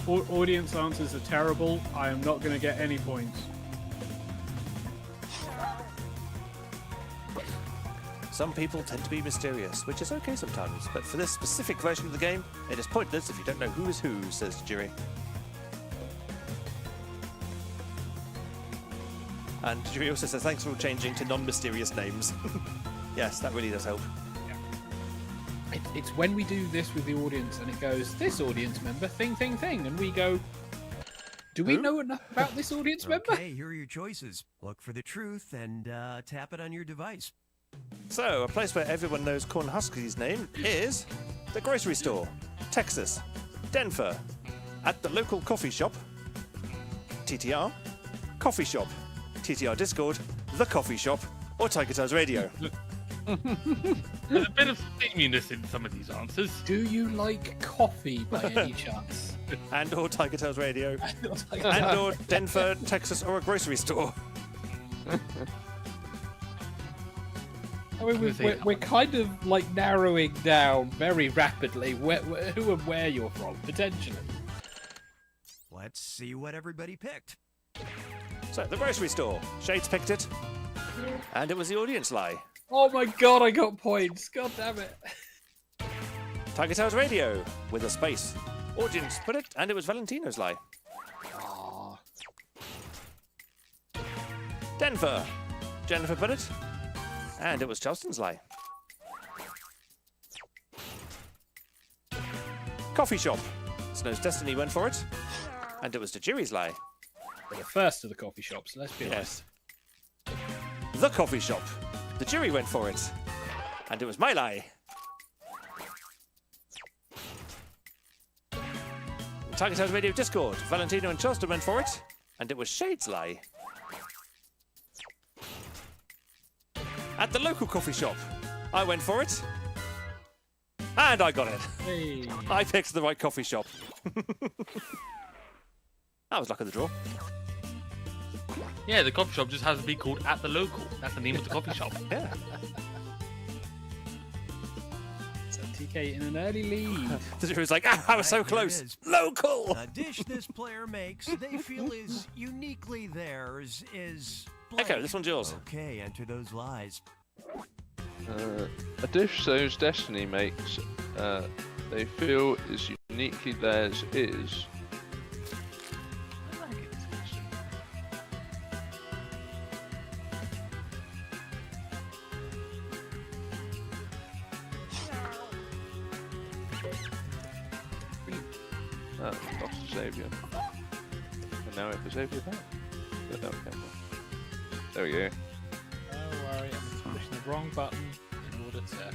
Audience answers are terrible. I am not going to get any points. Some people tend to be mysterious, which is okay sometimes, but for this specific version of the game, it is pointless if you don't know who is who, says the jury. And the jury also says thanks for changing to non-mysterious names. Yes, that really does help. It's when we do this with the audience and it goes, this audience member, thing, and we go, do we know enough about this audience member? Okay, here are your choices. Look for the truth and tap it on your device. So, a place where everyone knows Cornhusky's name is the grocery store, Texas, Denver, at the local coffee shop, TTR, coffee shop, TTR Discord, the coffee shop, or TigerTails Radio. There's a bit of steaminess in some of these answers. Do you like coffee by any chance? And or TigerTails Radio, and or Denver, Texas, or a grocery store. I mean, we're kind of like narrowing down very rapidly who and where you're from, potentially. Let's see what everybody picked. So, the grocery store. Shades picked it. And it was the audience lie. Oh my god, I got points. God damn it. TigerTails Radio, with a space. Audience put it, and it was Valentino's lie. Aww. Denver. Jennifer put it, and it was Charleston's lie. Coffee shop. Snow's Destiny went for it, and it was the jury's lie. We're the first of the coffee shops, let's be honest. Yes. The coffee shop. The jury went for it, and it was my lie. TigerTails Radio Discord. Valentino and Charleston went for it, and it was Shade's lie. At the local coffee shop, I went for it, and I got it. Hey. I picked the right coffee shop. That was luck of the draw. Yeah, the coffee shop just has to be called At the Local. That's the name of the coffee shop. Yeah. So TK in an early lead. The jury was like, I was so Right, here it close. is. Local. A dish this player makes they feel is uniquely theirs is blank. Echo, this one's yours. Okay, enter those lies. A dish Snow's Destiny makes, they feel is uniquely theirs is. Lost the Saviour. And now if the Saviour back. But no, okay. There we go. Don't worry, I'm just pushing the wrong button in order to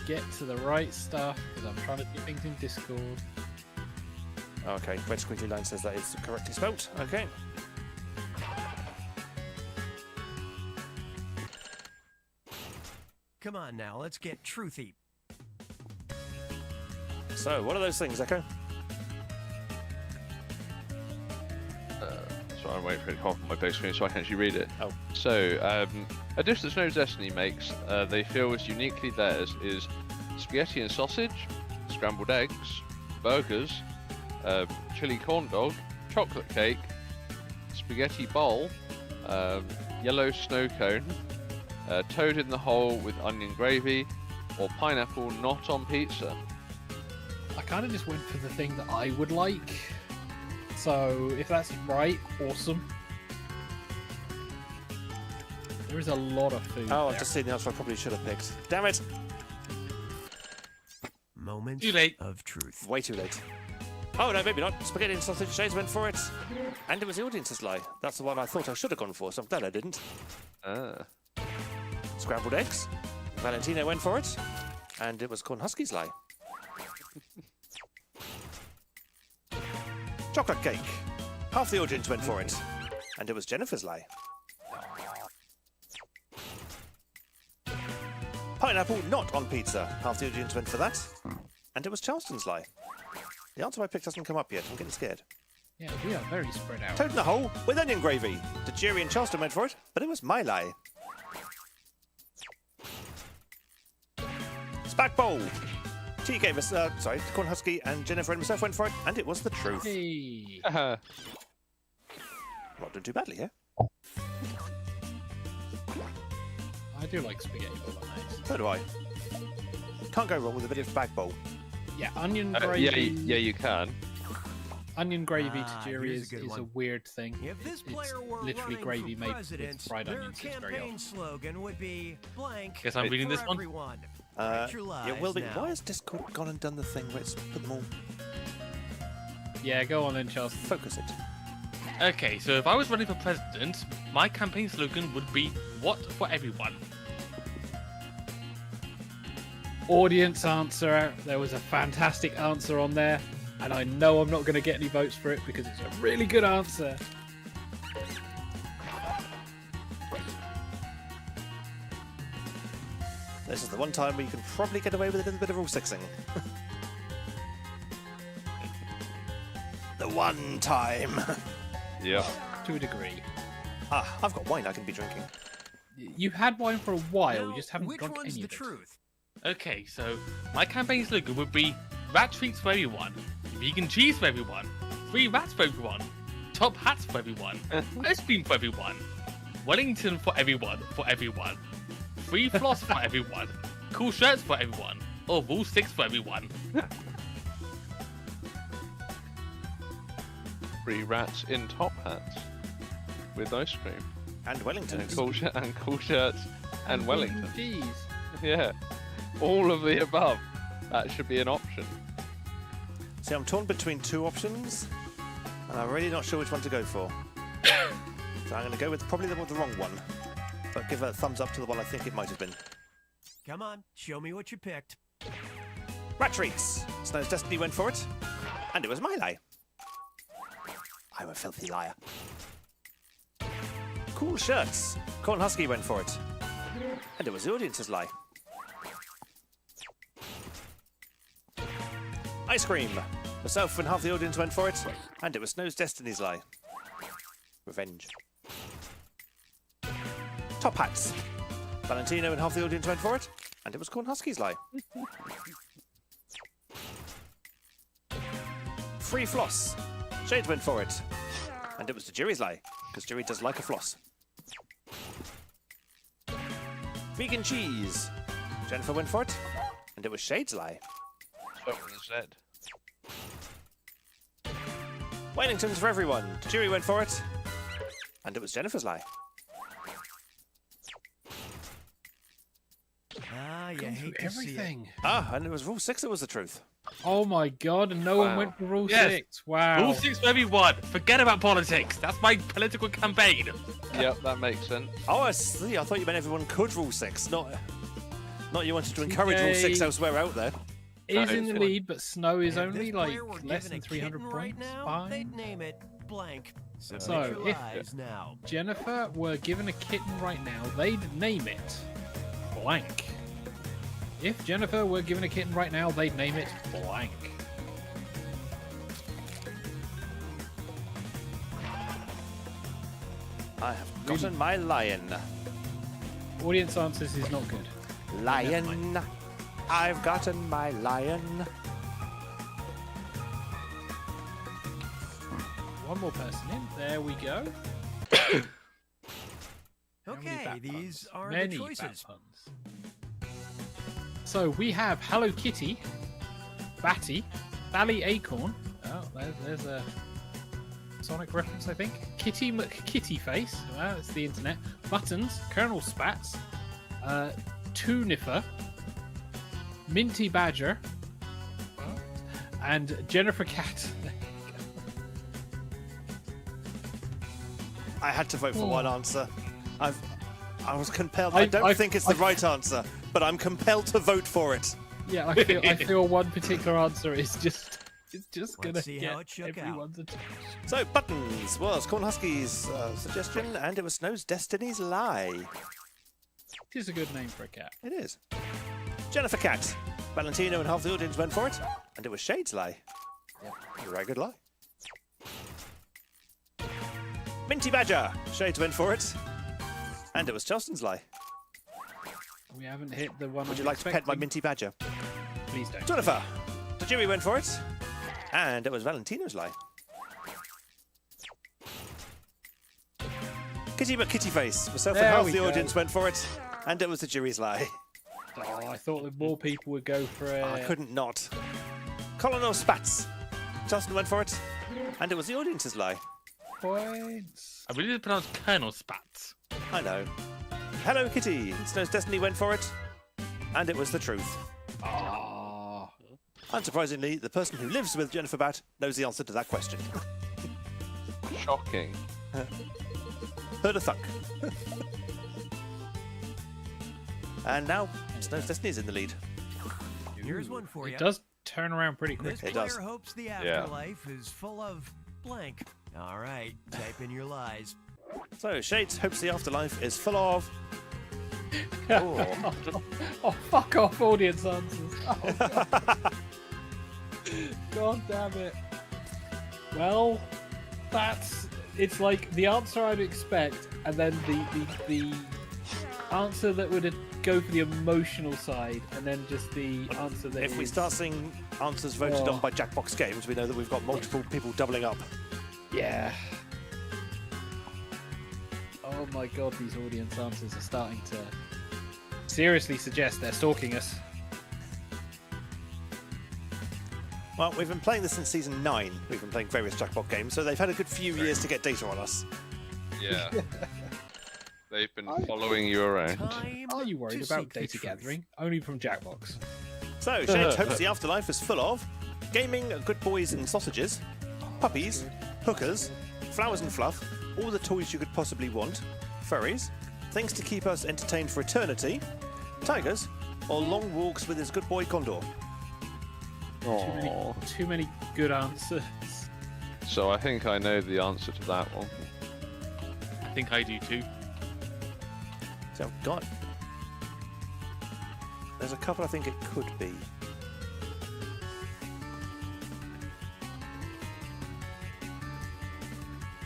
get to the right stuff because I'm trying to do things in Discord. Okay, red squiggly line says that is correctly spelt. Okay. Come on now, let's get truthy. So, what are those things, Echo? Sorry, I'm waiting for it to come off my big screen so I can actually read it. Oh. So, A dish that Snow's Destiny makes, they feel is uniquely theirs, is spaghetti and sausage, scrambled eggs, burgers, chili corn dog, chocolate cake, spaghetti bowl, yellow snow cone, toad in the hole with onion gravy, or pineapple not on pizza. I kind of just went for the thing that I would like. So if that's right, awesome. There is a lot of food. Oh, there. I've just seen the answer I probably should have picked. Damn it! Moments Too late. of truth. Way too late. Oh, no, maybe not. Spaghetti and sausage. Shades went for it. And it was the audience's lie. That's the one I thought I should have gone for, so I'm glad I didn't. Scrambled eggs. Valentino went for it. And it was Cornhusky's lie. Chocolate cake. Half the audience went for it. And it was Jennifer's lie. Pineapple not on pizza. Half the audience went for that. And it was Charleston's lie. The answer I picked hasn't come up yet. I'm getting scared. Yeah, we are very spread out. Toad in the hole with onion gravy. The jury and Charleston went for it, but it was my lie. Spag bowl. T gave us, Cornhusky and Jennifer and myself went for it, and it was the truth. Hey. Not doing too badly here. I do like spaghetti bolognese. So do I. Can't go wrong with a bit of spag bowl. Yeah, onion gravy. Yeah, you can. Onion gravy Ah, tajiri here's a is good a one. weird thing. If this player It's were literally running gravy for made president, with fried their onions. It's very campaign odd. slogan would be blank. Guess I'm reading for this one. everyone. Write your Yeah, lies will be. now. Why has Discord gone and done the thing where it's put them all? Yeah, go on then, Charles. Focus it. Okay, so if I was running for president, my campaign slogan would be "What for everyone." Audience answer. There was a fantastic answer on there, and I know I'm not going to get any votes for it because it's a really good answer. This is the one time where you can probably get away with a little bit of rule sixing. The one time. Yeah. To a degree. Ah, I've got wine I can be drinking. You had wine for a while, Now, you just haven't which drunk one's any the of it. truth? Okay, so my campaign slogan would be "Rat treats for everyone, vegan cheese for everyone, free rats for everyone, top hats for everyone, ice cream for everyone, Wellington for everyone, free floss for everyone, cool shirts for everyone, or Rule 6 for everyone." Free rats in top hats with ice cream And Wellington. and cool shirts and Wellington. Jeez. Yeah, all of the above. That should be an option. See, I'm torn between two options, and I'm really not sure which one to go for. So I'm going to go with probably the wrong one, but give a thumbs up to the one I think it might have been. Come on, show me what you picked. Rat treats. Snow's Destiny went for it, and it was my lie. I'm a filthy liar. Cool shirts. Cornhusky went for it, and it was the audience's lie. Ice cream. Myself and half the audience went for it, and it was Snow's Destiny's lie. Revenge. Top hats. Valentino and half the audience went for it, and it was Cornhusky's lie. Free floss. Shades went for it, and it was the jury's lie, because jury does like a floss. Vegan cheese. Jennifer went for it, and it was Shades' lie. Start with a Z. Wellington's for everyone. The jury went for it, and it was Jennifer's lie. Ah, you Gone hate through to see it. everything. Ah, and it was Rule 6 that was the truth. Oh my god, and no one Wow. went for Rule Yes. 6. Wow. Rule 6 for everyone. Forget about politics. That's my political campaign. Yep, that makes sense. Oh, I see. I thought you meant everyone could Rule 6, not you wanted to encourage Rule 6 TK. elsewhere out there. Is No, in the it's lead, but Snow is If only this like player were less given than a 300 kitten points. right now, Fine. they'd name it blank. So So, make your if- lies now. Jennifer were given a kitten right now, they'd name it blank. If Jennifer were given a kitten right now, they'd name it blank. I have gotten my lion. Audience answers is not good. Lion. I've gotten my lion. One more person in. There we go. How many Okay, bat these puns? are Many the bat choices. puns. So we have Hello Kitty, Batty, Bally Acorn. Oh, there's a Sonic reference, I think. Kitty McKitty Face. Well, it's the internet. Buttons, Colonel Spats, Toonifer, Minty Badger, and Jennifer Cat. I had to vote for one answer. I was compelled. I- I don't I- think it's the I- right answer, but I'm compelled to vote for it. Yeah, I feel one particular answer is just gonna Let's see get how it shook out. everyone's attention. So, Buttons was Cornhusky's suggestion, and it was Snow's Destiny's Lie. It is a good name for a cat. It is. Jennifer Cat. Valentino and half the audience went for it, and it was Shade's Lie. Yep. A very good lie. Minty Badger. Shades went for it, and it was Charleston's Lie. We haven't hit the one. Would you I'm like to pet my expecting. Minty Badger? Please don't. Jennifer. Tajiri went for it, and it was Valentino's Lie. Kitty but Kitty Face. Myself and There half we the go. audience went for it, and it was the jury's lie. Oh, I thought that more people would go for it. I couldn't not. Colonel Spats. Justin went for it, and it was the audience's lie. Points. I really did pronounce Colonel Spats. I know. Hello Kitty. Snow's Destiny went for it, and it was the truth. Ah. Unsurprisingly, the person who lives with Jennifer Bat knows the answer to that question. Shocking. Heard a thunk. And now, Snow's Destiny is in the lead. Here's one for you. It does turn around pretty This quickly. It player does. hopes the afterlife is full of blank. All right, type in your lies. So, Shades hopes the afterlife is full of... Oh, fuck off, audience answers. Oh, God. God damn it. Well, it's like the answer I'd expect, and then the answer that would go for the emotional side, and then just the answer that If we is- start seeing answers voted on by Jackbox Games, we know that we've got multiple people doubling up. Yeah. Oh my god, these audience answers are starting to seriously suggest they're stalking us. Well, we've been playing this since Season 9. We've been playing various Jackbox games, so they've had a good few years to get data on us. Yeah. They've been following you around. Time Are you worried to about seek the data truth. gathering? Only from Jackbox. So, Shades hopes the afterlife is full of gaming, good boys and sausages, puppies, hookers, flowers and fluff, all the toys you could possibly want, furries, things to keep us entertained for eternity, tigers, or long walks with his good boy Condor. Aww. Too many good answers. So I think I know the answer to that one. I think I do too. So, God. There's a couple I think it could be.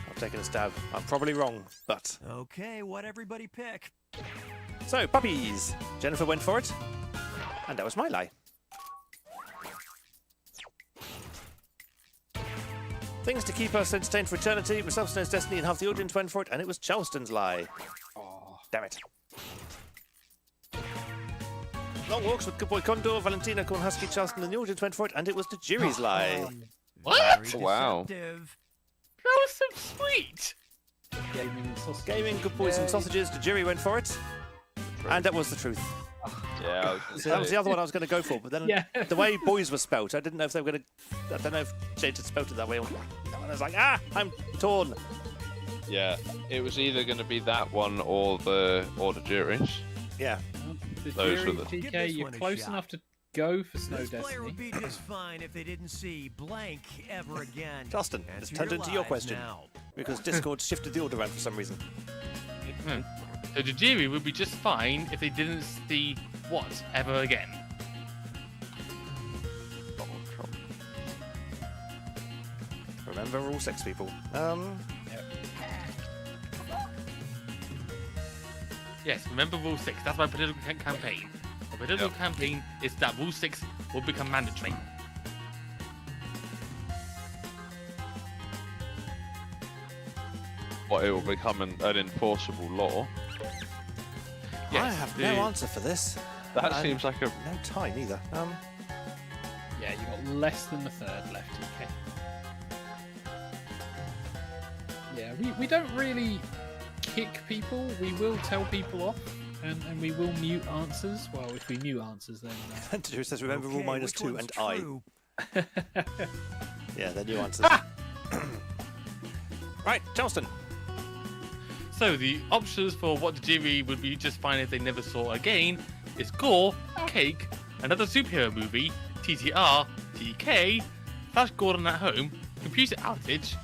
I'm taking a stab. I'm probably wrong, but... Okay, what everybody pick? So, puppies! Jennifer went for it, and that was my lie. Things to keep us entertained for eternity. Myself, Snow's Destiny, and half the audience went for it, and it was Charleston's lie. Damn it. Long walks with good boy Condor, Valentina, Cornhusky, Charleston, and the audience went for it, and it was the jury's lie. What? Very Wow. deceptive. That was so sweet. Gaming and sausage. Gaming, good boys and Yay. sausages, the jury went for it, and that was the truth. Yeah, I was gonna So that was say. the other one I was going to go for, but then Yeah. the way boys were spelt, I didn't know if they were going to. I don't know if Shades had spelt it that way or not. And I was like, I'm torn. Yeah, it was either going to be that one or the juries. Yeah. The Those jury, were the- Give TK, this you're one a close shot. enough to go for Snow This player would Destiny. be just fine if they didn't see blank ever again. Justin, Answer it's turned into your lies question now. because Discord shifted the order around for some reason. So the jury would be just fine if they didn't see what ever again. Donald Trump. Remember, we're all sex people. Yes, remember Rule 6. That's my political campaign. The political campaign is that Rule 6 will become mandatory. What, it will become an enforceable law? I Yes, have no answer for this. That And seems like a... no time either. Yeah, you got less than a third left, TK. Yeah, we don't really kick people. We will tell people off, and we will mute answers. Well, if we mute answers, then... And Drew says, remember rule Okay, which -2 one's and true? Yeah, they're new answers. Right, Charleston. So the options for what the jury would be just fine if they never saw again is Gore, Cake, another superhero movie, TTR, TK, Flash Gordon at Home, Computer Outage,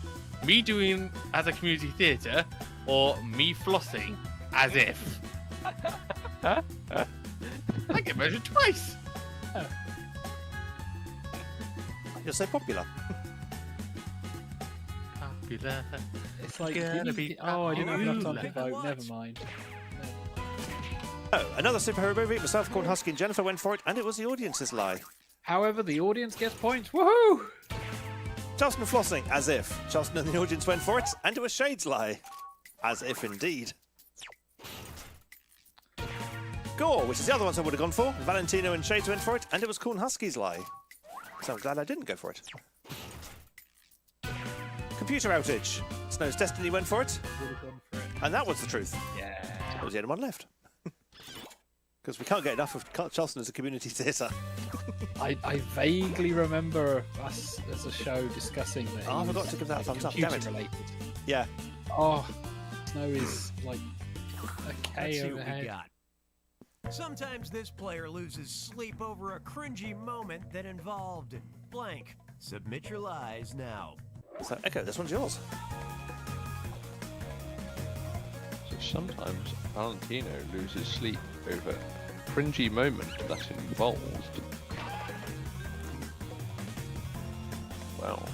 me doing as a community theatre, or me flossing as if. I get measured twice. You're so popular. Popular. It's like, Gonna didn't be you- oh, I didn't have enough time to popular. vote. Never mind. Oh, another superhero movie. Myself, Corn Husky, and Jennifer went for it, and it was the audience's lie. However, the audience gets points. Woohoo! Charleston flossing, as if. Charleston and the audience went for it, and it was Shade's lie. As if indeed. Gore, which is the other ones I would have gone for. Valentino and Shades went for it, and it was Corn Husky's lie. So I'm glad I didn't go for it. Computer outage. Snow's Destiny went for it, Would have gone for it. and that was the truth. Yeah. That was the only one left. Because we can't get enough of Charleston as a community theatre. I vaguely remember us as a show discussing that. Oh, I he forgot was, to give that a like, thumbs up, damn it. computer related. Yeah. Oh, Snow is like a Let's K see what we overhead. got. Sometimes this player loses sleep over a cringy moment that involved blank. Submit your lies now. So, Echo, this one's yours. So sometimes Valentino loses sleep over a cringy moment that involved... Well...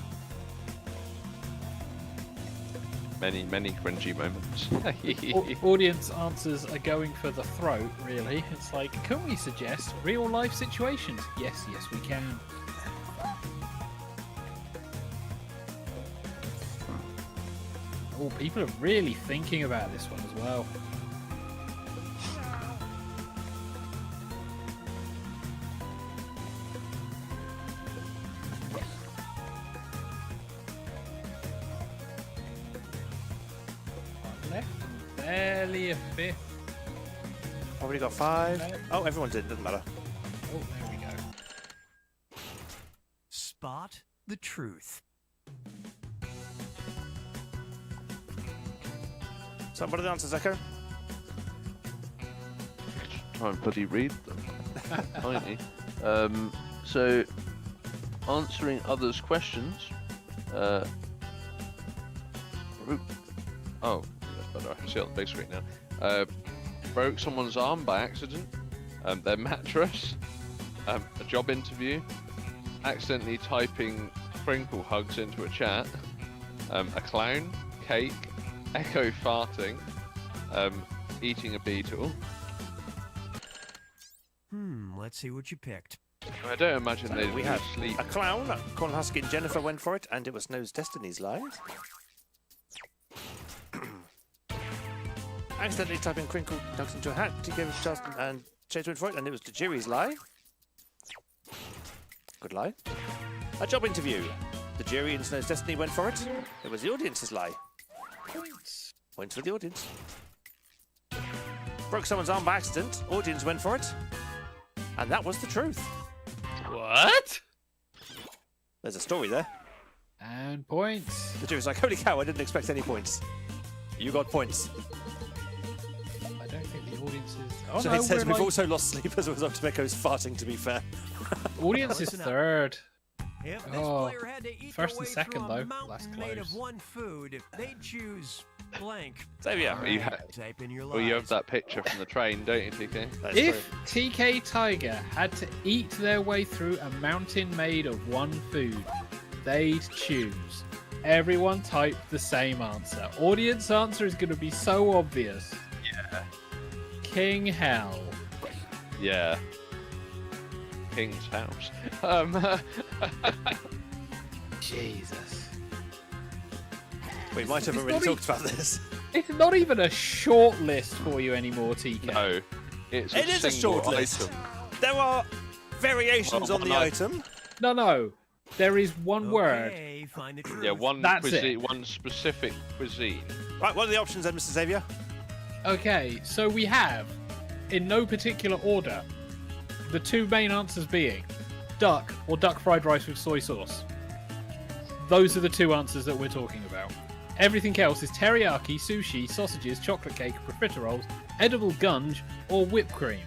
Many, many cringy moments. Audience answers are going for the throat, really. It's like, can we suggest real life situations? Yes, we can. Oh, people are really thinking about this one as well. One left, barely a fifth. Already got 5. Oh, everyone did. Doesn't matter. Oh, there we go. Spot the truth. So, what are the answers, Echo? Try and bloody read them. Tiny. So, answering others' questions. Oh, that's better. I can see it on the big screen now. Broke someone's arm by accident. Their mattress. A job interview. Accidentally typing crinkle hugs into a chat. A clown. Cake. Echo farting. Eating a beetle. Let's see what you picked. I don't imagine So they'd we lose had sleep. a clown. Corn Husky and Jennifer went for it, and it was Snow's Destiny's lies. Accidentally typing crinkle ducks into a hat. TK was Charleston and Shades went for it, and it was the jury's lie. Good lie. A job interview. The jury in Snow's Destiny went for it. It was the audience's lie. Points. Points for the audience. Broke someone's arm by accident. Audience went for it. And that was the truth. What? There's a story there. And points. The jury's like, holy cow, I didn't expect any points. You got points. I don't think the audience is. Oh, So no, it says we're we've like... also lost sleep as a result of Echo's farting, to be fair. Audience is Listen up. third. If this Oh, player had to eat first their and way second, through though. a mountain That's made of close. one food, they'd choose blank. Xavier. Well, you, Type in your lies. well, you have that picture from the train, don't you, TK? That's If true. TK Tiger had to eat their way through a mountain made of one food, they'd choose. Everyone type the same answer. Audience answer is going to be so obvious. Yeah. King hell. Yeah. King's house. Jesus. We might have already talked about this. It's not even a short list for you anymore, TK. No. It is a short list. Item. There are variations Well, on the one item. No. There is one word. Okay, find the truth. Yeah, one That's cuisine, it. one specific cuisine. Right, what are the options then, Mr. Xavier? Okay, so we have, in no particular order, the two main answers being duck or duck fried rice with soy sauce. Those are the two answers that we're talking about. Everything else is teriyaki, sushi, sausages, chocolate cake, profiteroles, edible gunge, or whipped cream.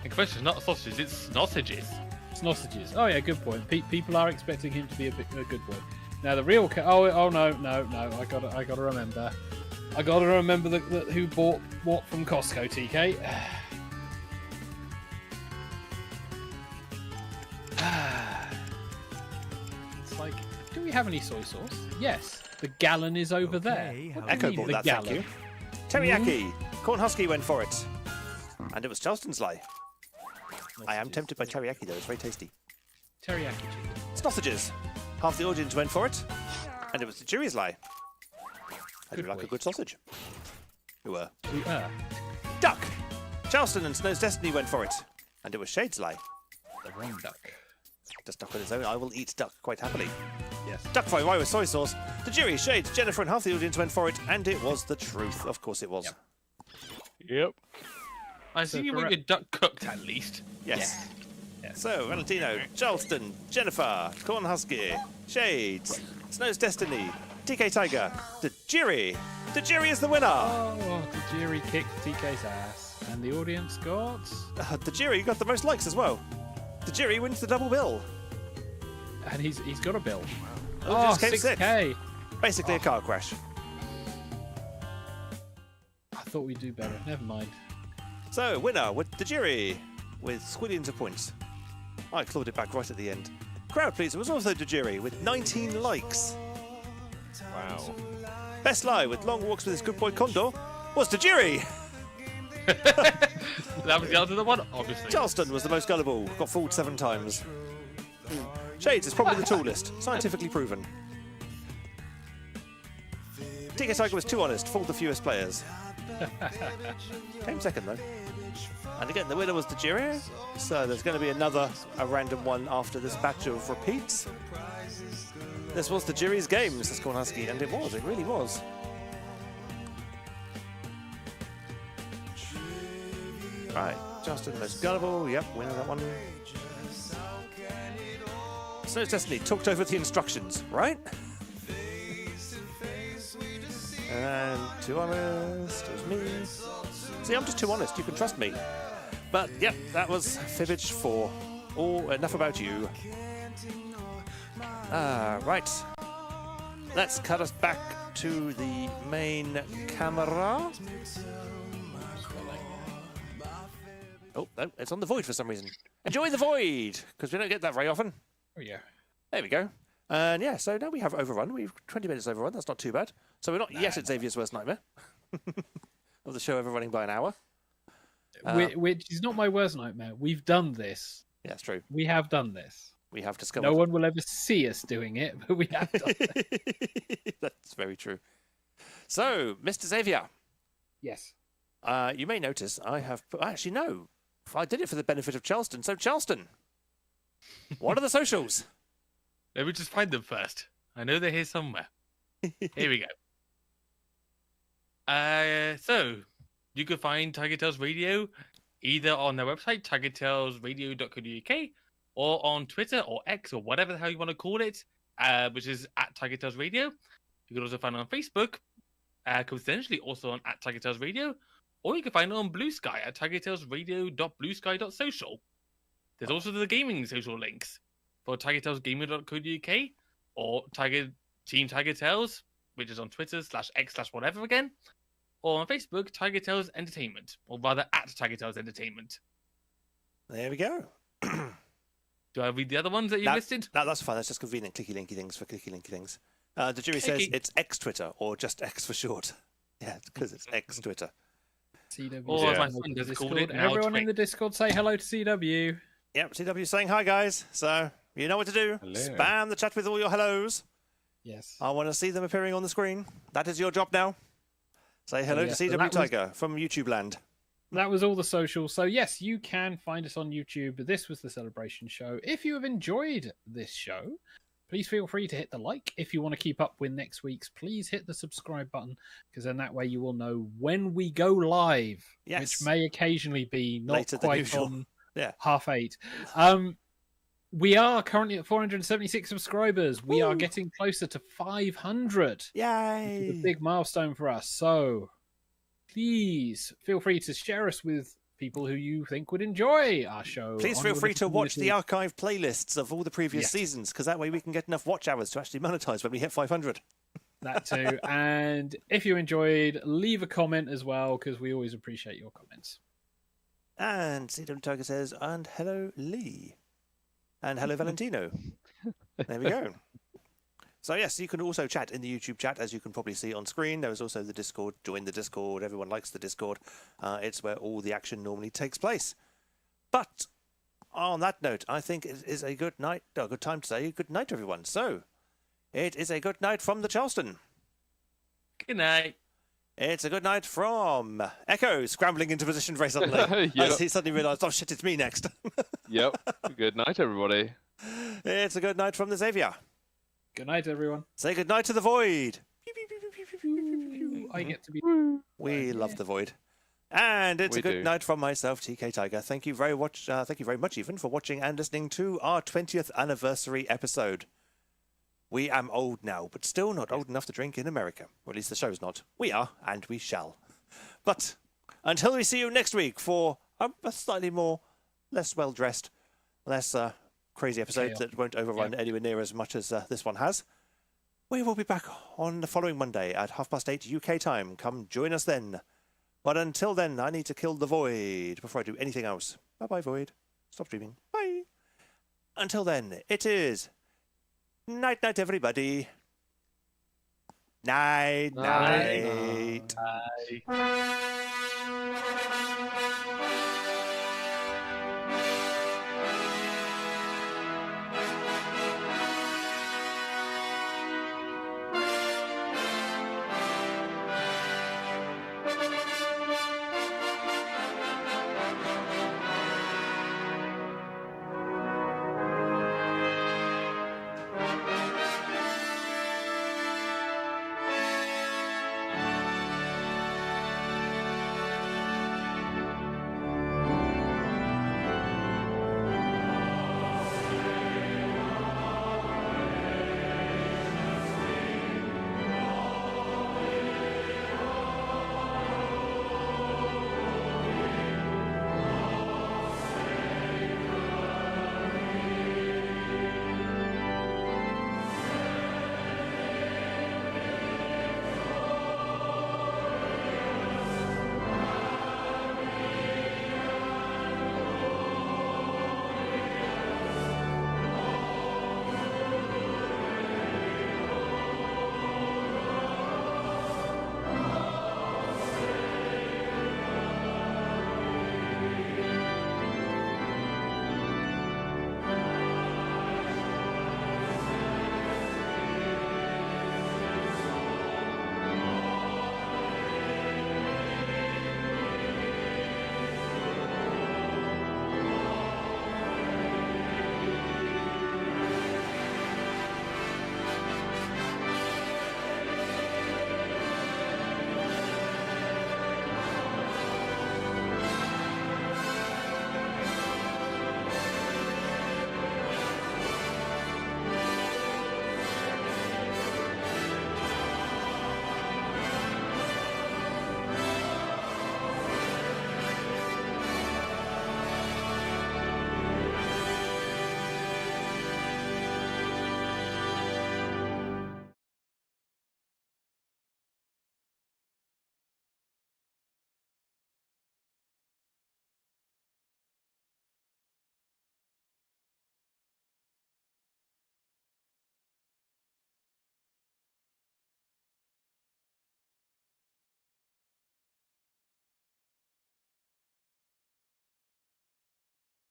The question is not sausages, it's sausages. Sausages. Oh yeah, good point. People are expecting him to be a good boy. Now the real oh no. I gotta remember. I gotta remember the who bought what from Costco. TK. It's like, do we have any soy sauce? Yes. The gallon is over there. Okay, What how do you Echo mean, bought the that, thank gallon? you. Teriyaki. Corn Husky went for it. And it was Charleston's lie. I am tempted by teriyaki though, it's very tasty. Teriyaki chicken. Sausages. Half the audience went for it. And it was the jury's lie. I do Good like boy. a good sausage. You were. We are Duck. Charleston and Snow's Destiny went for it. And it was Shade's lie. the wrong duck. Just duck on its own. I will eat duck quite happily. Yes. Duck fried rice with soy sauce. The jury, Shades, Jennifer, and half the audience went for it, and it was the truth. Of course, it was. Yep. I assume you want your duck cooked at least. Yes. So, Valentino, Charleston, Jennifer, Corn Husky, Shades, Snow's Destiny, TK Tiger, the jury. The jury is the winner. Oh, the jury kicked TK's ass, and the audience got. The jury got the most likes as well. The jury wins the double bill. And he's got a bill. Audience came 6K. Basically a car crash. I thought we'd do better. Never mind. So, winner with the jury, with squillions of points. I clawed it back right at the end. Crowd pleaser was also the jury, with 19 likes. Wow. Best lie with long walks with his good boy Condor was the jury. That was the answer to the one, obviously. Charleston was the most gullible, got fooled 7 times. Shades is probably the tallest, scientifically proven. TK Tiger was too honest, fooled the fewest players. Came second though. And again, the winner was the jury. So there's going to be a random one after this batch of repeats. This was the jury's game, says Corn Husky, and it really was. Right, Justin, most gullible, yep, winner that one. Snow's Destiny talked over the instructions, right? And too honest, it was me. See, I'm just too honest, you can trust me. But, yep, that was Fibbage 4. Enough about you. Right. Let's cut us back to the main camera. Oh, no, it's on the void for some reason. Enjoy the void, because we don't get that very often. Oh yeah. There we go. And yeah, so now we have overrun. We've 20 minutes overrun. That's not too bad. So we're not yet at Xavier's worst nightmare of the show overrunning by an hour. Which is not my worst nightmare. We've done this. Yeah, it's true. We have done this. We have discovered. No one will ever see us doing it, but we have done it. That's very true. So, Mr. Xavier, Yes. you may notice I have put... Actually, no. I did it for the benefit of Charleston. So, Charleston, what are the socials? Let me just find them first. I know they're here somewhere. Here we go. So, you can find TigerTails Radio either on their website, tigertailsradio.co.uk, or on Twitter or X or whatever the hell you want to call it, which is at TigerTails Radio. You can also find it on Facebook, coincidentally also on at TigerTails Radio, or you can find it on Blue Sky at tigertailsradio.bluesky.social. There's also the gaming social links for tigertailsgamer.co.uk or Team TigerTails, which is on Twitter /X/whatever again, or on Facebook, TigerTails Entertainment, or rather at TigerTails Entertainment. There we go. Do I read the other ones that you listed? No, that's fine. That's just convenient clicky-linky things for clicky-linky things. The jury says it's X Twitter, or just X for short. Yeah, because it's X Twitter. CW. Or as Yeah. my son has called it now, Everyone in Twitch. the Discord, say hello to CW. Yep, CW saying hi, guys. So you know what to do. Hello. Spam the chat with all your hellos. Yes. I want to see them appearing on the screen. That is your job now. Say hello yes, to so CW that was- Tiger from YouTube land. That was all the socials. So, yes, you can find us on YouTube. This was the Celebration Show. If you have enjoyed this show, please feel free to hit the like. If you want to keep up with next week's, please hit the subscribe button, because then that way you will know when we go live, Yes. which may occasionally be not Later than quite usual. on Yeah. 8:30. We are currently at 476 subscribers. We are getting closer to 500. Yay! It's a big milestone for us. So please feel free to share us with people who you think would enjoy our show. Please on feel your free to little watch the community. archive playlists of all the previous Yes. seasons, because that way we can get enough watch hours to actually monetize when we hit 500. That too. And if you enjoyed, leave a comment as well, because we always appreciate your comments. And CW Tiger says, and hello, Lee. And hello, Valentino. There we go. So, yes, you can also chat in the YouTube chat, as you can probably see on screen. There is also the Discord. Join the Discord. Everyone likes the Discord. It's where all the action normally takes place. But on that note, I think it is a good night, a good time to say good night, everyone. So, it is a good night from the Charleston. Good night. It's a good night from Echo, scrambling into position very suddenly. Yep. As he suddenly realised, oh shit, it's me next. Yep. Good night, everybody. It's a good night from the Xavier. Good night, everyone. Say good night to the Void. I get to be. We love the Void. And it's We a good do. night from myself, TK Tiger. Thank you very much. Thank you very much, even, for watching and listening to our 20th anniversary episode. We am old now, but still not old enough to drink in America. Or at least the show's not. We are, and we shall. But until we see you next week for a slightly more, less well-dressed, less crazy episode that won't overrun anywhere near as much as this one has, we will be back on the following Monday at 8:30 UK time. Come join us then. But until then, I need to kill the Void before I do anything else. Bye-bye, Void. Stop streaming. Bye. Until then, it is night, night, everybody. Night, night. Bye.